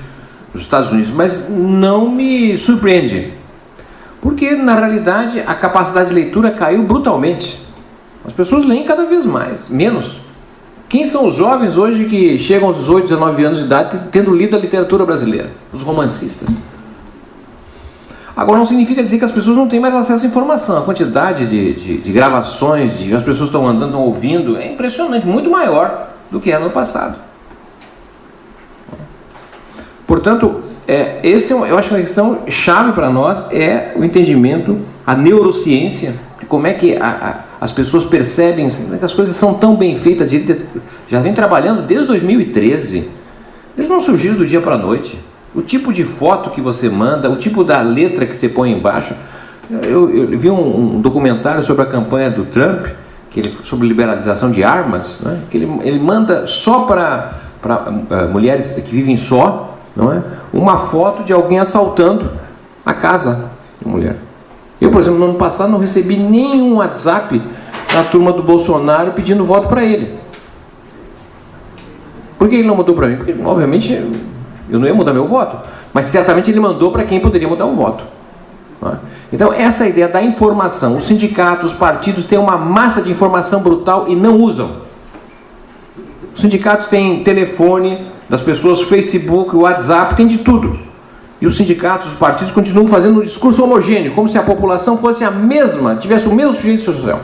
nos Estados Unidos, mas não me surpreende. Porque, na realidade, a capacidade de leitura caiu brutalmente. As pessoas leem cada vez menos. Quem são os jovens hoje que chegam aos 18, 19 anos de idade tendo lido a literatura brasileira? Os romancistas. Agora, não significa dizer que as pessoas não têm mais acesso à informação. A quantidade de gravações, as pessoas estão andando, estão ouvindo, é impressionante, muito maior do que era no passado. Portanto, eu acho que a questão chave para nós é o entendimento, a neurociência, de como é que as pessoas percebem que as coisas são tão bem feitas, já vem trabalhando desde 2013. Eles não surgiram do dia para a noite. O tipo de foto que você manda, o tipo da letra que você põe embaixo. Eu vi um documentário sobre a campanha do Trump, sobre liberalização de armas, né, que ele manda só para mulheres que vivem só, não é? Uma foto de alguém assaltando a casa da mulher. Eu, por exemplo, no ano passado não recebi nenhum WhatsApp da turma do Bolsonaro pedindo voto para ele. Por que ele não mandou para mim? Porque, obviamente, eu não ia mudar meu voto, mas certamente ele mandou para quem poderia mudar o voto. Não é? Então, essa ideia da informação, os sindicatos, os partidos têm uma massa de informação brutal e não usam. Os sindicatos têm telefone das pessoas, Facebook, WhatsApp, tem de tudo. E os sindicatos, os partidos continuam fazendo um discurso homogêneo, como se a população fosse a mesma, tivesse o mesmo sujeito social.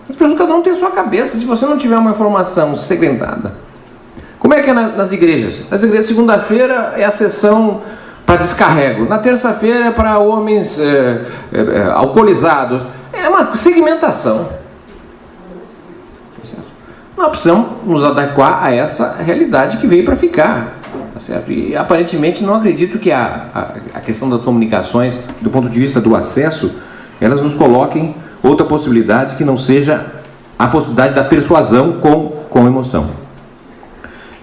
As pessoas, cada um tem a sua cabeça. Se você não tiver uma informação segmentada. Como é que é nas igrejas? Nas igrejas, segunda-feira é a sessão para descarrego. Na terça-feira é para homens alcoolizados. É uma segmentação. Nós precisamos nos adequar a essa realidade que veio para ficar, tá certo? E aparentemente não acredito que a questão das comunicações, do ponto de vista do acesso, elas nos coloquem outra possibilidade que não seja a possibilidade da persuasão com emoção.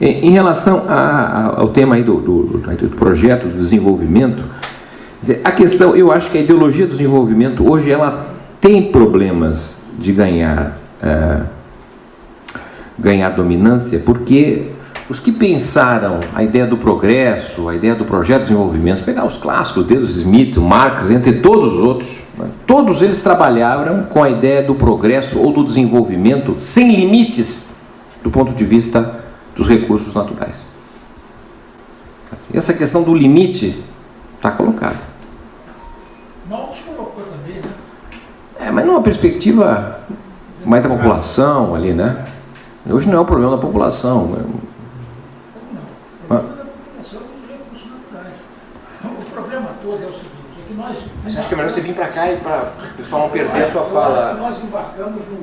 Em relação ao tema aí do projeto do desenvolvimento, a questão, eu acho que a ideologia do desenvolvimento hoje ela tem problemas de ganhar dominância, porque os que pensaram a ideia do progresso, a ideia do projeto de desenvolvimento, se pegar os clássicos, desde o Smith, o Marx, entre todos os outros, né, todos eles trabalharam com a ideia do progresso ou do desenvolvimento sem limites do ponto de vista dos recursos naturais. E essa questão do limite está colocada. Marx colocou também, né? Mas numa perspectiva mais da população ali, né? Hoje não é o problema da população. O problema todo é o seguinte, é que nós... Mas acho que é melhor você vir para cá e para o pessoal não perder a sua fala. Nós embarcamos no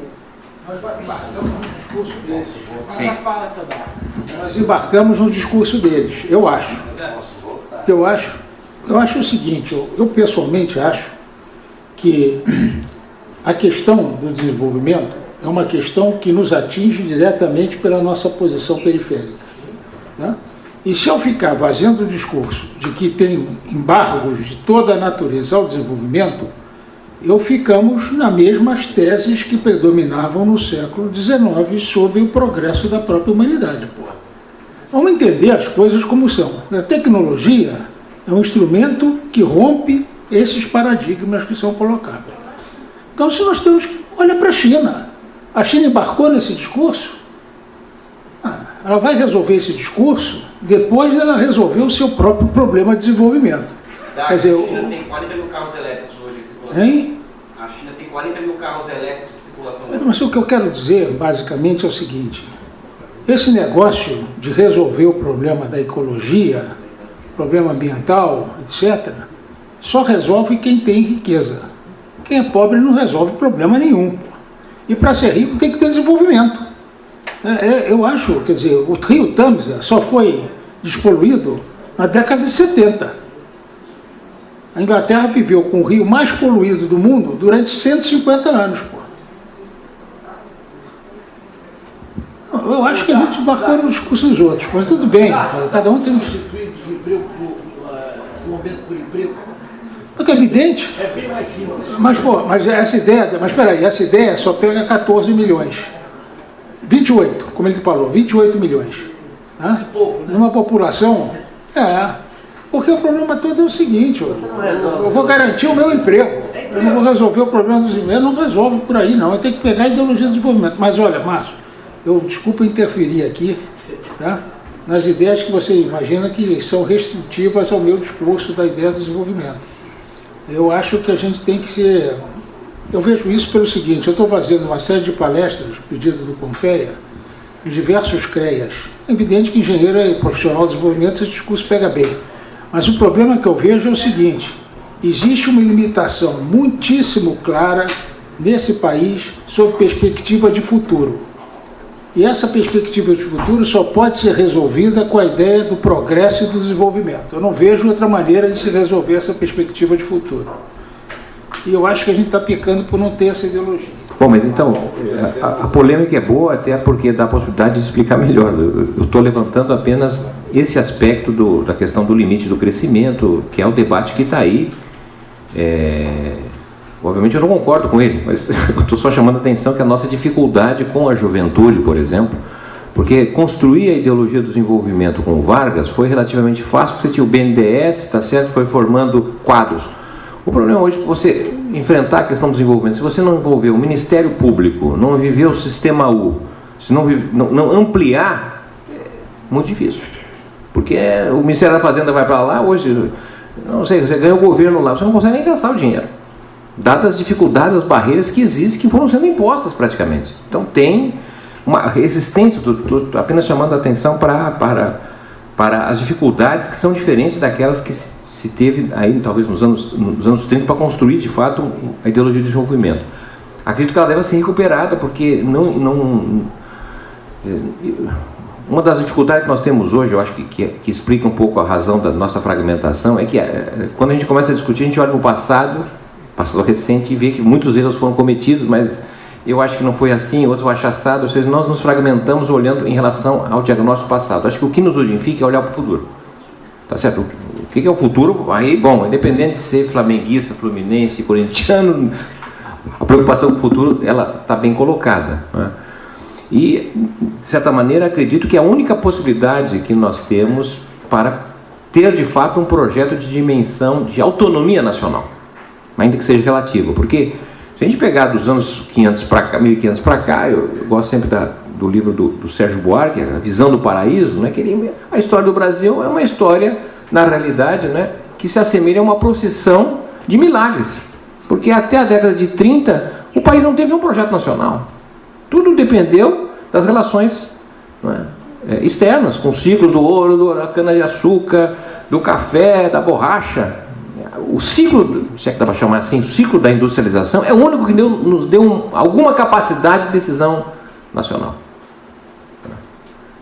discurso deles. Sim. Nós embarcamos no discurso deles, eu acho. Eu acho o seguinte, eu pessoalmente acho que a questão do desenvolvimento é uma questão que nos atinge diretamente pela nossa posição periférica. Né? E se eu ficar fazendo o discurso de que tem embargos de toda a natureza ao desenvolvimento, ficamos nas mesmas teses que predominavam no século XIX sobre o progresso da própria humanidade. Vamos entender as coisas como são. A tecnologia é um instrumento que rompe esses paradigmas que são colocados. Então, se nós temos... Olha para a China. A China embarcou nesse discurso. Ela vai resolver esse discurso depois dela resolver o seu próprio problema de desenvolvimento. Quer dizer, a China tem 40 mil carros elétricos hoje em circulação. Hein? A China tem 40 mil carros elétricos em circulação. Mas o que eu quero dizer, basicamente, é o seguinte. Esse negócio de resolver o problema da ecologia, problema ambiental, etc., só resolve quem tem riqueza. Quem é pobre não resolve problema nenhum. E para ser rico tem que ter desenvolvimento. Eu acho, quer dizer, o rio Tamisa só foi despoluído na década de 70. A Inglaterra viveu com o rio mais poluído do mundo durante 150 anos. Eu acho que a gente embarcou nos discursos dos outros, mas tudo bem, cada um tem um... Substituir desemprego esse momento por emprego. É evidente. É bem mais simples. Mas essa ideia, mas espera aí, essa ideia só pega 14 milhões. 28, como ele falou, 28 milhões. Né? É pouco, né? Numa população... Porque o problema todo é o seguinte, eu vou garantir o meu emprego. Eu não vou resolver o problema dos empregos, não resolve por aí não, eu tenho que pegar a ideologia do desenvolvimento. Mas olha, Márcio, desculpa interferir aqui, tá? Nas ideias que você imagina que são restritivas ao meu discurso da ideia do desenvolvimento. Eu acho que a gente tem que ser... Eu vejo isso pelo seguinte, eu estou fazendo uma série de palestras, pedido do Conféia, em diversos CREAs. É evidente que engenheiro e profissional de desenvolvimento, esse discurso pega bem. Mas o problema que eu vejo é o seguinte, existe uma limitação muitíssimo clara nesse país sob perspectiva de futuro. E essa perspectiva de futuro só pode ser resolvida com a ideia do progresso e do desenvolvimento. Eu não vejo outra maneira de se resolver essa perspectiva de futuro. E eu acho que a gente está pecando por não ter essa ideologia. Bom, mas então, a polêmica é boa até porque dá a possibilidade de explicar melhor. Eu estou levantando apenas esse aspecto da questão do limite do crescimento, que é o debate que está aí. Obviamente eu não concordo com ele, mas eu estou só chamando a atenção que a nossa dificuldade com a juventude, por exemplo, porque construir a ideologia do desenvolvimento com o Vargas foi relativamente fácil, porque você tinha o BNDES, tá certo? Foi formando quadros. O problema hoje é que você enfrentar a questão do desenvolvimento, se você não envolver o Ministério Público, não viver o Sistema U, se não ampliar, é muito difícil. Porque o Ministério da Fazenda vai para lá, hoje, não sei, você ganha o governo lá, você não consegue nem gastar o dinheiro. Dadas as dificuldades, as barreiras que existem, que foram sendo impostas praticamente. Então tem uma resistência, estou apenas chamando a atenção para as dificuldades que são diferentes daquelas que se teve aí, talvez nos anos 30, para construir de fato a ideologia de desenvolvimento. Acredito que ela deve ser recuperada, porque uma das dificuldades que nós temos hoje, eu acho que explica um pouco a razão da nossa fragmentação, é que quando a gente começa a discutir, a gente olha para o passado recente, e vê que muitos erros foram cometidos, mas eu acho que não foi assim, outros foram achaçados, ou seja, nós nos fragmentamos olhando em relação ao diagnóstico passado. Acho que o que nos unifica é olhar para o futuro. Tá certo? O que é o futuro? Aí, bom, independente de ser flamenguista, fluminense, corintiano, a preocupação com o futuro, ela está bem colocada, né? E, de certa maneira, acredito que a única possibilidade que nós temos para ter, de fato, um projeto de dimensão de autonomia nacional, ainda que seja relativo, porque se a gente pegar dos anos 500 para cá, 1500 para cá, eu gosto sempre do livro do Sérgio Buarque, A Visão do Paraíso, né, que a história do Brasil é uma história, na realidade, né, que se assemelha a uma procissão de milagres, porque até a década de 30 o país não teve um projeto nacional. Tudo dependeu das relações, né, externas, com o ciclo do ouro, da cana-de-açúcar, do café, da borracha. O ciclo, se é que dá para chamar assim, o ciclo da industrialização é o único que nos deu alguma capacidade de decisão nacional.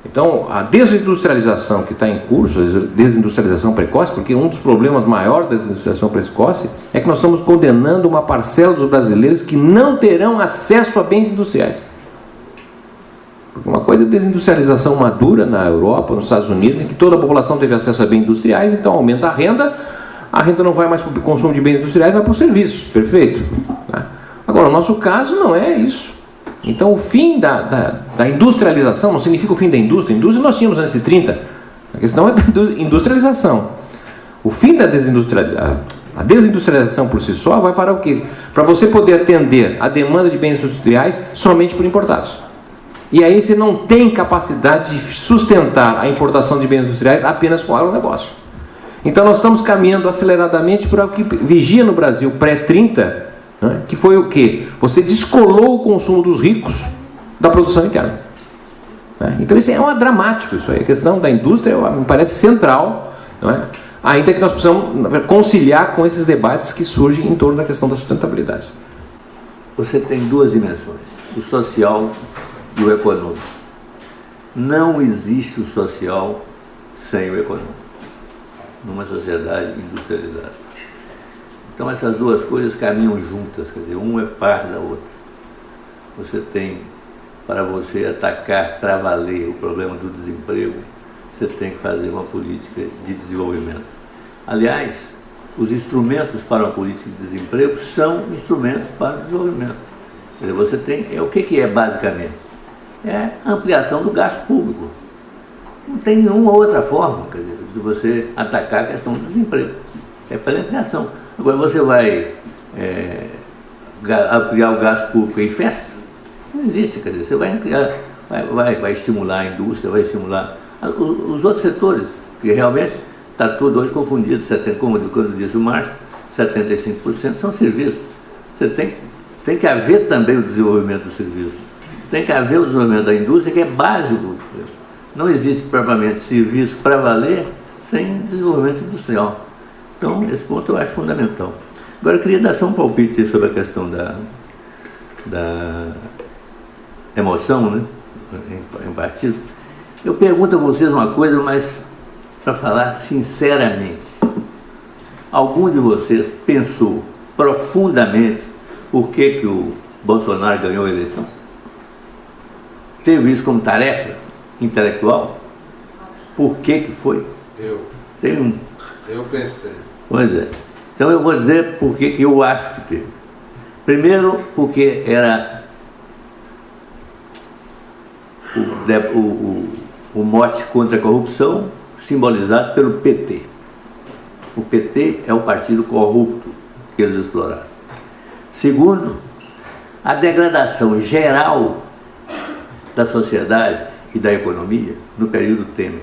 Então, a desindustrialização que está em curso, a desindustrialização precoce, porque um dos problemas maiores da desindustrialização precoce é que nós estamos condenando uma parcela dos brasileiros que não terão acesso a bens industriais. Porque uma coisa é a desindustrialização madura na Europa, nos Estados Unidos, em que toda a população teve acesso a bens industriais, então aumenta a renda, a renda não vai mais para o consumo de bens industriais, vai para os serviços, perfeito. Tá? Agora, o nosso caso não é isso. Então, o fim da industrialização não significa o fim da indústria. A indústria nós tínhamos antes de 30. A questão é da industrialização. O fim da a desindustrialização por si só vai para o quê? Para você poder atender a demanda de bens industriais somente por importados. E aí você não tem capacidade de sustentar a importação de bens industriais apenas com o agronegócio. Então nós estamos caminhando aceleradamente para o que vigia no Brasil pré-30, né, que foi o quê? Você descolou o consumo dos ricos da produção interna. Né? Então isso é dramático, isso aí. A questão da indústria me parece central, não é? Ainda que nós precisamos conciliar com esses debates que surgem em torno da questão da sustentabilidade. Você tem duas dimensões, o social e o econômico. Não existe o social sem o econômico, numa sociedade industrializada. Então essas duas coisas caminham juntas, quer dizer, uma é par da outra. Você tem, para você atacar para valer o problema do desemprego, você tem que fazer uma política de desenvolvimento. Aliás, os instrumentos para uma política de desemprego são instrumentos para o desenvolvimento. Quer dizer, você tem, o que é basicamente? É a ampliação do gasto público. Não tem nenhuma outra forma, quer dizer, de você atacar a questão do desemprego. É pela ampliação. Agora você vai ampliar o gasto público em festa? Não existe, quer dizer, você vai ampliar, vai estimular a indústria, vai estimular os outros setores, que realmente está tudo hoje confundido, como quando disse o Márcio, 75% são serviços. Você tem que haver também o desenvolvimento do serviço. Tem que haver o desenvolvimento da indústria, que é básico. Não existe propriamente serviço para valer sem desenvolvimento industrial. Então, esse ponto eu acho fundamental. Agora, eu queria dar só um palpite sobre a questão da emoção, né, em partido. Eu pergunto a vocês uma coisa, mas para falar sinceramente, algum de vocês pensou profundamente por que o Bolsonaro ganhou a eleição? Teve isso como tarefa intelectual? Por que foi? Eu pensei. Pois é. Então eu vou dizer por que eu acho que teve. Primeiro, porque era o mote contra a corrupção simbolizado pelo PT. O PT é o partido corrupto que eles exploraram. Segundo, a degradação geral da sociedade e da economia no período Temer.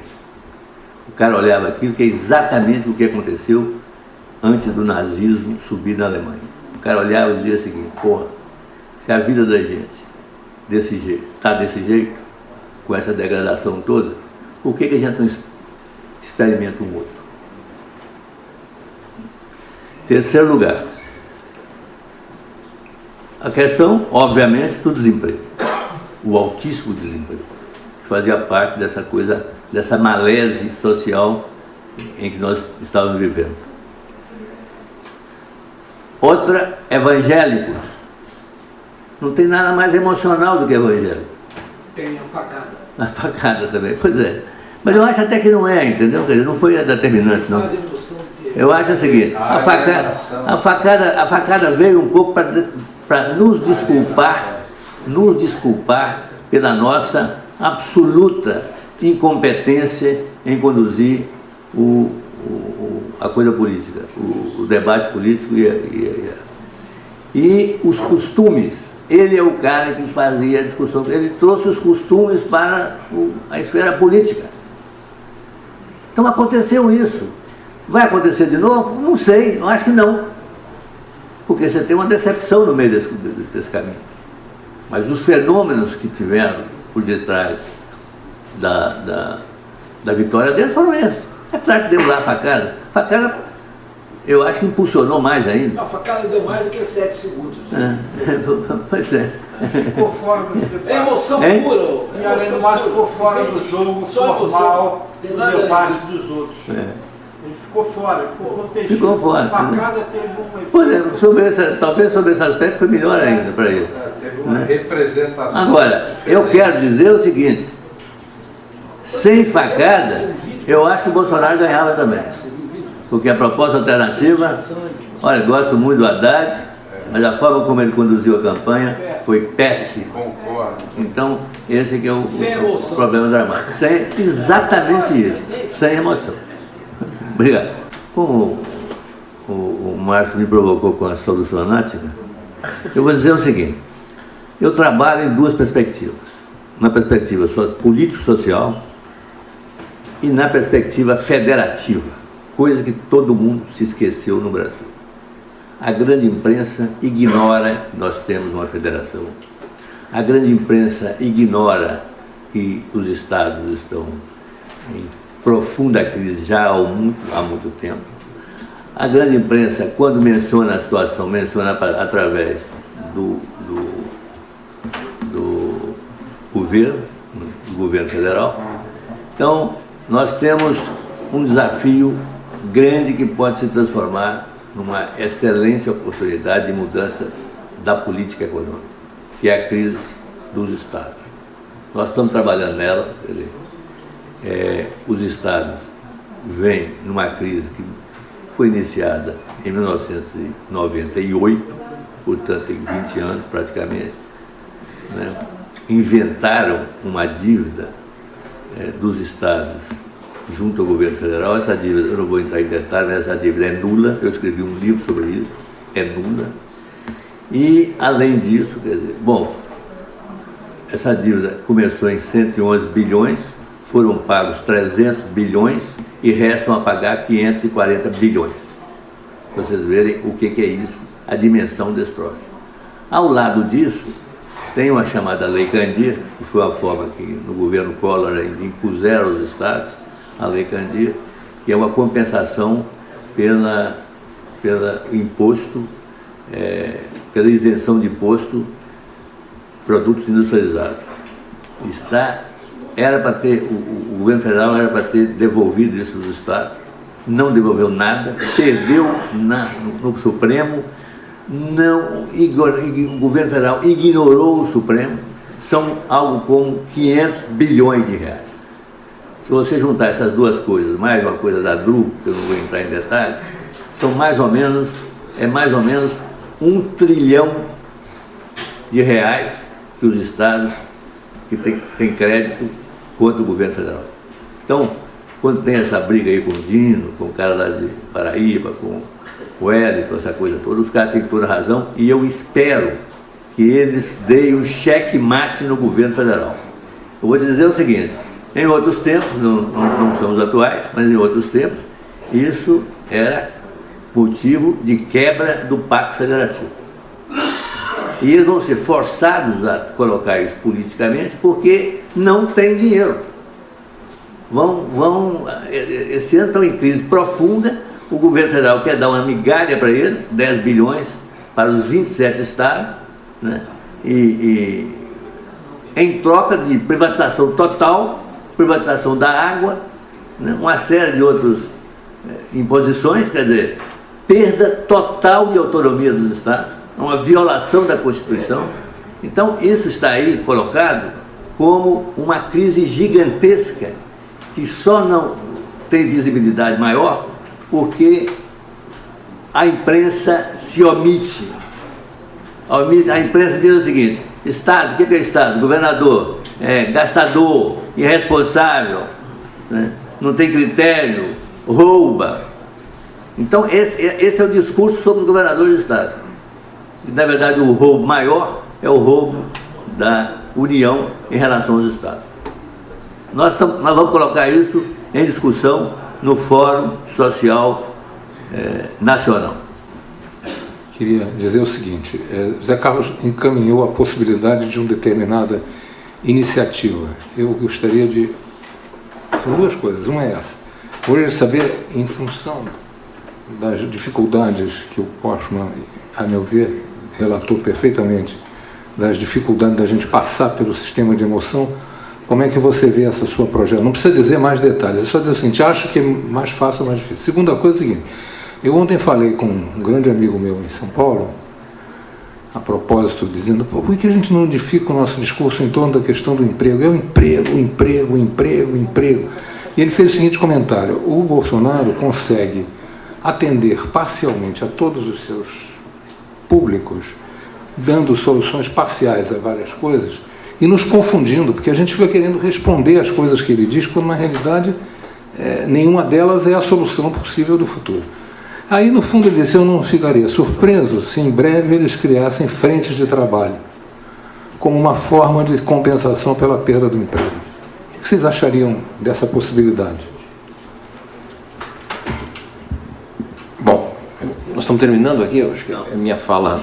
O cara olhava aquilo que é exatamente o que aconteceu antes do nazismo subir na Alemanha. O cara olhava e dizia o seguinte: porra, se a vida da gente está desse jeito, com essa degradação toda, por que a gente não experimenta um outro? Terceiro lugar, a questão, obviamente, do desemprego. O altíssimo desemprego, que fazia parte dessa coisa, dessa malese social em que nós estávamos vivendo. Outra, evangélicos. Não tem nada mais emocional do que evangélico. Tem a facada. A facada também, pois é. Mas eu acho até que não é, entendeu? Não foi determinante, não. Eu acho o seguinte, a facada veio um pouco para nos desculpar pela nossa absoluta incompetência em conduzir a coisa política, o debate político e os costumes. Ele é o cara que fazia a discussão, ele trouxe os costumes para a esfera política. Então aconteceu isso. Vai acontecer de novo? Não sei, eu acho que não. Porque você tem uma decepção no meio desse caminho. Mas os fenômenos que tiveram por detrás da vitória deles foram esses. É claro que deu lá a facada. A facada, eu acho que impulsionou mais ainda. A facada deu mais do que 7 segundos. Pois é. Ficou fora do debate. É emoção pura. E além do mais, ficou fora do jogo formal do debate dos outros. Ele ficou fora, ficou protegido. Ficou fora. A facada teve um efeito. Pois é, talvez sobre esse aspecto foi melhor ainda para isso. Teve uma representação. Agora, eu quero dizer o seguinte: sem facada, eu acho que o Bolsonaro ganhava também. Porque a proposta alternativa, olha, gosto muito do Haddad, mas a forma como ele conduziu a campanha foi péssima. Então, esse que é o problema dramático. Exatamente isso, sem emoção. Obrigado. Como o Márcio me provocou com a solucionática, eu vou dizer o seguinte: eu trabalho em duas perspectivas. Na perspectiva político-social e na perspectiva federativa, coisa que todo mundo se esqueceu no Brasil. A grande imprensa ignora que nós temos uma federação. A grande imprensa ignora que os estados estão em profunda crise já há muito tempo. A grande imprensa, quando menciona a situação, menciona através do governo federal. Então, nós temos um desafio grande que pode se transformar numa excelente oportunidade de mudança da política econômica, que é a crise dos estados. Nós estamos trabalhando nela. Quer dizer, os estados vêm numa crise que foi iniciada em 1998, portanto tem 20 anos praticamente, né? Inventaram uma dívida dos estados junto ao governo federal. Essa dívida, eu não vou entrar em detalhes, mas essa dívida é nula. Eu escrevi um livro sobre isso, é nula. E, além disso, quer dizer, bom, essa dívida começou em 111 bilhões, foram pagos 300 bilhões e restam a pagar 540 bilhões. Para vocês verem o que é isso, a dimensão desse troço. Ao lado disso, tem uma chamada Lei Candir, que foi a forma que no governo Collor ainda impuseram aos estados, a Lei Candir, que é uma compensação pela imposto, pela isenção de imposto produtos industrializados. Era para ter, o governo federal era para ter devolvido isso aos estados, não devolveu nada, perdeu no Supremo. O governo federal ignorou o Supremo, são algo como 500 bilhões de reais. Se você juntar essas duas coisas, mais uma coisa da DRU, que eu não vou entrar em detalhes, são mais ou menos 1 trilhão de reais que os estados que têm crédito contra o governo federal. Então, quando tem essa briga aí com o Dino, com o cara lá de Paraíba, com o Hélio, essa coisa toda, os caras têm toda razão, e eu espero que eles deem um cheque-mate no governo federal. Eu vou te dizer o seguinte: em outros tempos, não são os atuais, mas em outros tempos, isso era motivo de quebra do pacto federativo. E eles vão ser forçados a colocar isso politicamente porque não tem dinheiro. Esse ano estão em crise profunda. O governo federal quer dar uma migalha para eles, 10 bilhões para os 27 estados, né? E em troca de privatização total, privatização da água, né? Uma série de outras imposições, quer dizer, perda total de autonomia dos estados, uma violação da Constituição. Então, isso está aí colocado como uma crise gigantesca que só não tem visibilidade maior porque a imprensa se omite. A imprensa diz o seguinte: Estado, o que é Estado? Governador, gastador, irresponsável, né? Não tem critério, rouba. Então esse é o discurso sobre os governadores do Estado. E, na verdade, o roubo maior é o roubo da União em relação aos Estados. Nós vamos colocar isso em discussão no Fórum Social Nacional. Queria dizer o seguinte: José Carlos encaminhou a possibilidade de uma determinada iniciativa. Eu gostaria de... São duas coisas. Uma é essa. Eu gostaria de saber, em função das dificuldades que o Postman, a meu ver, relatou perfeitamente, das dificuldades da gente passar pelo sistema de emoção, como é que você vê essa sua projeto? Não precisa dizer mais detalhes, é só dizer o seguinte: acho que é mais fácil ou mais difícil. Segunda coisa é a seguinte: eu ontem falei com um grande amigo meu em São Paulo, a propósito, dizendo: por que a gente não edifica o nosso discurso em torno da questão do emprego? É o emprego, emprego, emprego, emprego. E ele fez o seguinte comentário: o Bolsonaro consegue atender parcialmente a todos os seus públicos, dando soluções parciais a várias coisas e nos confundindo, porque a gente fica querendo responder às coisas que ele diz, quando na realidade nenhuma delas é a solução possível do futuro. Aí, no fundo, ele disse: eu não ficaria surpreso se em breve eles criassem frentes de trabalho como uma forma de compensação pela perda do emprego. O que vocês achariam dessa possibilidade? Bom, nós estamos terminando aqui, eu acho que a minha fala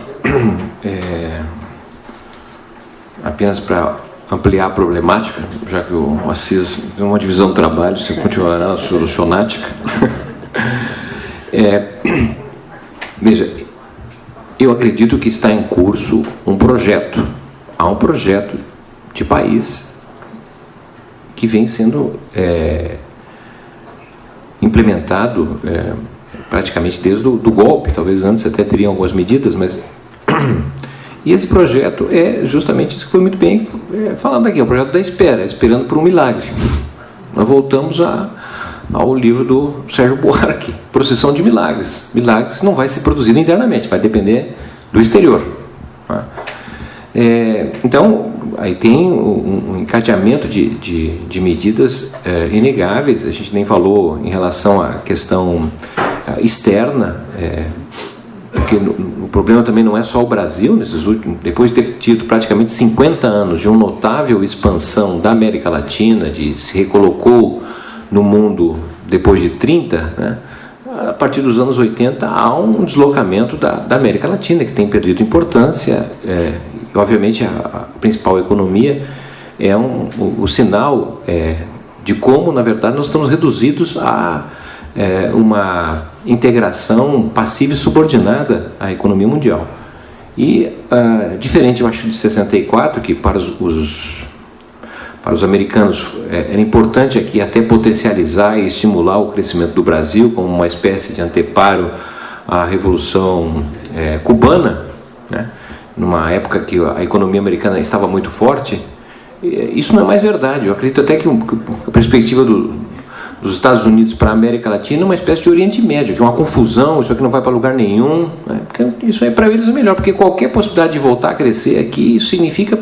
apenas para ampliar a problemática, já que o Assis tem uma divisão do trabalho, você continuará solucionática. Veja, eu acredito que está em curso um projeto, há um projeto de país que vem sendo implementado praticamente desde o golpe, talvez antes até teriam algumas medidas, mas... E esse projeto é justamente isso que foi muito bem falado aqui, é o projeto da espera, esperando por um milagre. Nós voltamos ao livro do Sérgio Buarque, Procissão de Milagres. Milagres não vai ser produzido internamente, vai depender do exterior. Então, aí tem um encadeamento de medidas inegáveis. A gente nem falou em relação à questão externa, porque o problema também não é só o Brasil, depois de ter tido praticamente 50 anos de uma notável expansão da América Latina, se recolocou no mundo depois de 30, né? A partir dos anos 80 há um deslocamento da América Latina, que tem perdido importância, e obviamente a principal economia é o sinal de como, na verdade, nós estamos reduzidos a uma integração passiva e subordinada à economia mundial. E, diferente, eu acho, de 64, que para os americanos era importante aqui até potencializar e estimular o crescimento do Brasil como uma espécie de anteparo à Revolução Cubana, né? Numa época que a economia americana estava muito forte. Isso não é mais verdade. Eu acredito até que a perspectiva dos Estados Unidos para a América Latina é uma espécie de Oriente Médio, que é uma confusão, isso aqui não vai para lugar nenhum, né? Porque isso aí para eles é melhor, porque qualquer possibilidade de voltar a crescer aqui, isso significa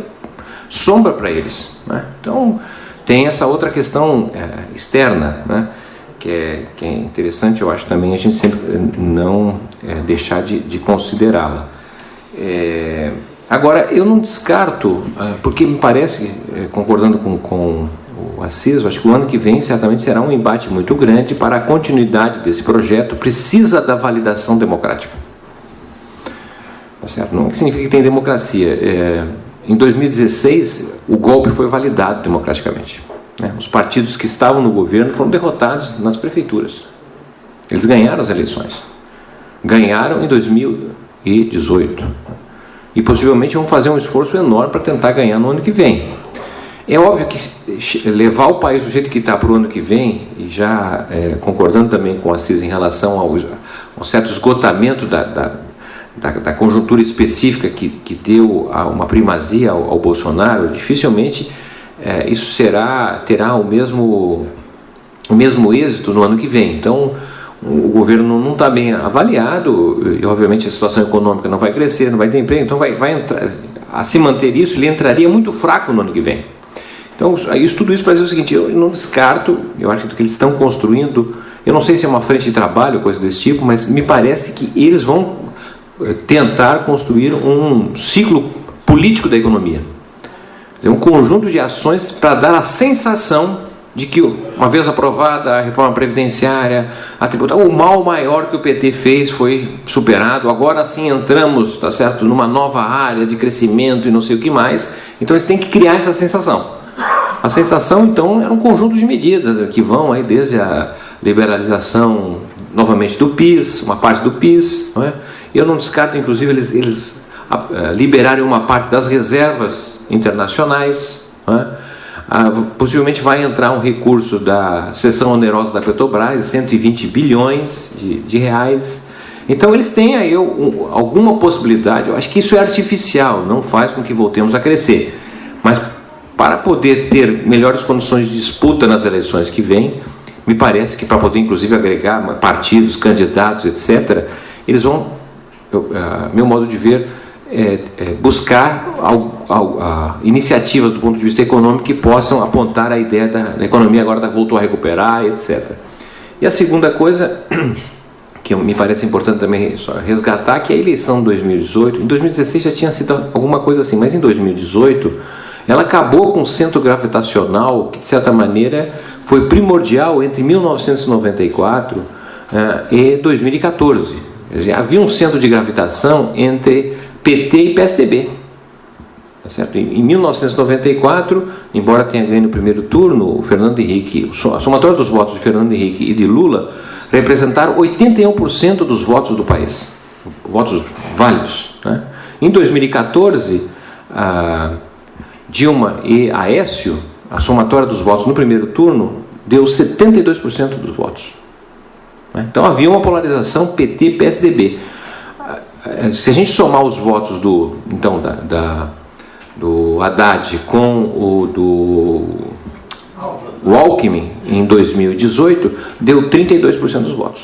sombra para eles, né? Então, tem essa outra questão externa, né? que é interessante, eu acho também, a gente sempre não deixar de considerá-la. Agora, eu não descarto, porque me parece, concordando com o Assis, eu acho que o ano que vem certamente será um embate muito grande para a continuidade desse projeto, precisa da validação democrática. Tá certo? Não significa que tem democracia. Em 2016, o golpe foi validado democraticamente, né? Os partidos que estavam no governo foram derrotados nas prefeituras. Eles ganharam as eleições. Ganharam em 2018. E possivelmente vão fazer um esforço enorme para tentar ganhar no ano que vem. É óbvio que levar o país do jeito que está para o ano que vem, e já concordando também com o Assis em relação ao certo esgotamento da conjuntura específica que deu uma primazia ao Bolsonaro, dificilmente isso terá o mesmo êxito no ano que vem. Então, o governo não está bem avaliado, e obviamente a situação econômica não vai crescer, não vai ter emprego, então vai entrar, a se manter isso, ele entraria muito fraco no ano que vem. Então, tudo isso para dizer o seguinte: eu não descarto, eu acho que eles estão construindo, eu não sei se é uma frente de trabalho, coisa desse tipo, mas me parece que eles vão tentar construir um ciclo político da economia. Quer dizer, um conjunto de ações para dar a sensação de que, uma vez aprovada a reforma previdenciária, o mal maior que o PT fez foi superado, agora sim entramos, tá certo, numa nova área de crescimento e não sei o que mais. Então eles têm que criar essa sensação. A sensação, então, é um conjunto de medidas que vão aí desde a liberalização, novamente, do PIS, uma parte do PIS, não é? Eu não descarto, inclusive, eles liberarem uma parte das reservas internacionais, não é? Possivelmente vai entrar um recurso da cessão onerosa da Petrobras, 120 bilhões de reais. Então, eles têm aí alguma possibilidade. Eu acho que isso é artificial, não faz com que voltemos a crescer. Mas, para poder ter melhores condições de disputa nas eleições que vêm, me parece que para poder inclusive agregar partidos, candidatos, etc., eles vão, meu modo de ver, buscar iniciativas do ponto de vista econômico que possam apontar a ideia da economia agora voltou a recuperar, etc. E a segunda coisa que me parece importante também resgatar, que a eleição de 2018, em 2016 já tinha sido alguma coisa assim, mas em 2018 ela acabou com um centro gravitacional que, de certa maneira, foi primordial entre 1994 e 2014. Havia um centro de gravitação entre PT e PSDB. Tá certo? Em 1994, embora tenha ganho no primeiro turno, o Fernando Henrique, a somatória dos votos de Fernando Henrique e de Lula representaram 81% dos votos do país, votos válidos. Né? Em 2014, Dilma e Aécio, a somatória dos votos no primeiro turno deu 72% dos votos. Né? Então havia uma polarização PT-PSDB. Se a gente somar os votos do Haddad com o do Alckmin em 2018, deu 32% dos votos.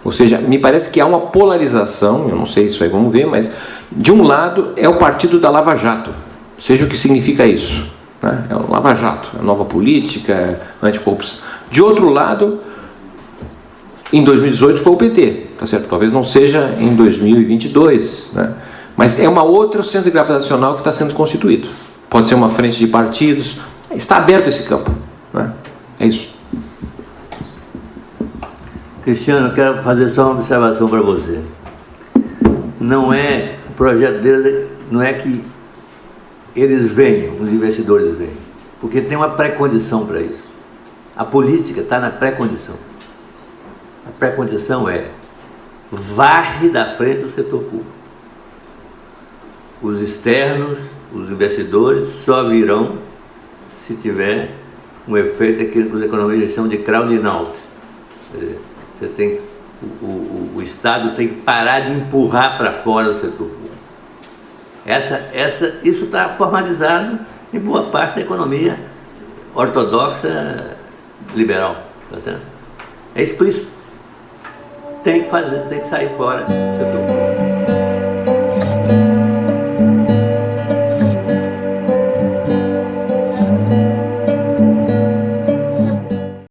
Ou seja, me parece que há uma polarização, eu não sei isso aí, vamos ver, mas de um lado é o partido da Lava Jato, seja o que significa isso. Né? É o Lava Jato, é a nova política, é anticorrupção. De outro lado, em 2018 foi o PT, tá certo? Talvez não seja em 2022, né? Mas é uma outra centro gravitacional que está sendo constituído. Pode ser uma frente de partidos, está aberto esse campo. Né? É isso. Cristiano, eu quero fazer só uma observação para você. Não é, o projeto deles não é que eles venham, os investidores venham, porque tem uma pré-condição para isso. A política está na pré-condição. A pré-condição é varre da frente o setor público. Os externos, os investidores, só virão se tiver um efeito aquilo que os economistas chamam de crowding out. Você tem, o Estado tem que parar de empurrar para fora o setor público. Isso está formalizado em boa parte da economia ortodoxa liberal. Tá certo? É explícito. Tem que fazer, tem que sair fora do setor público.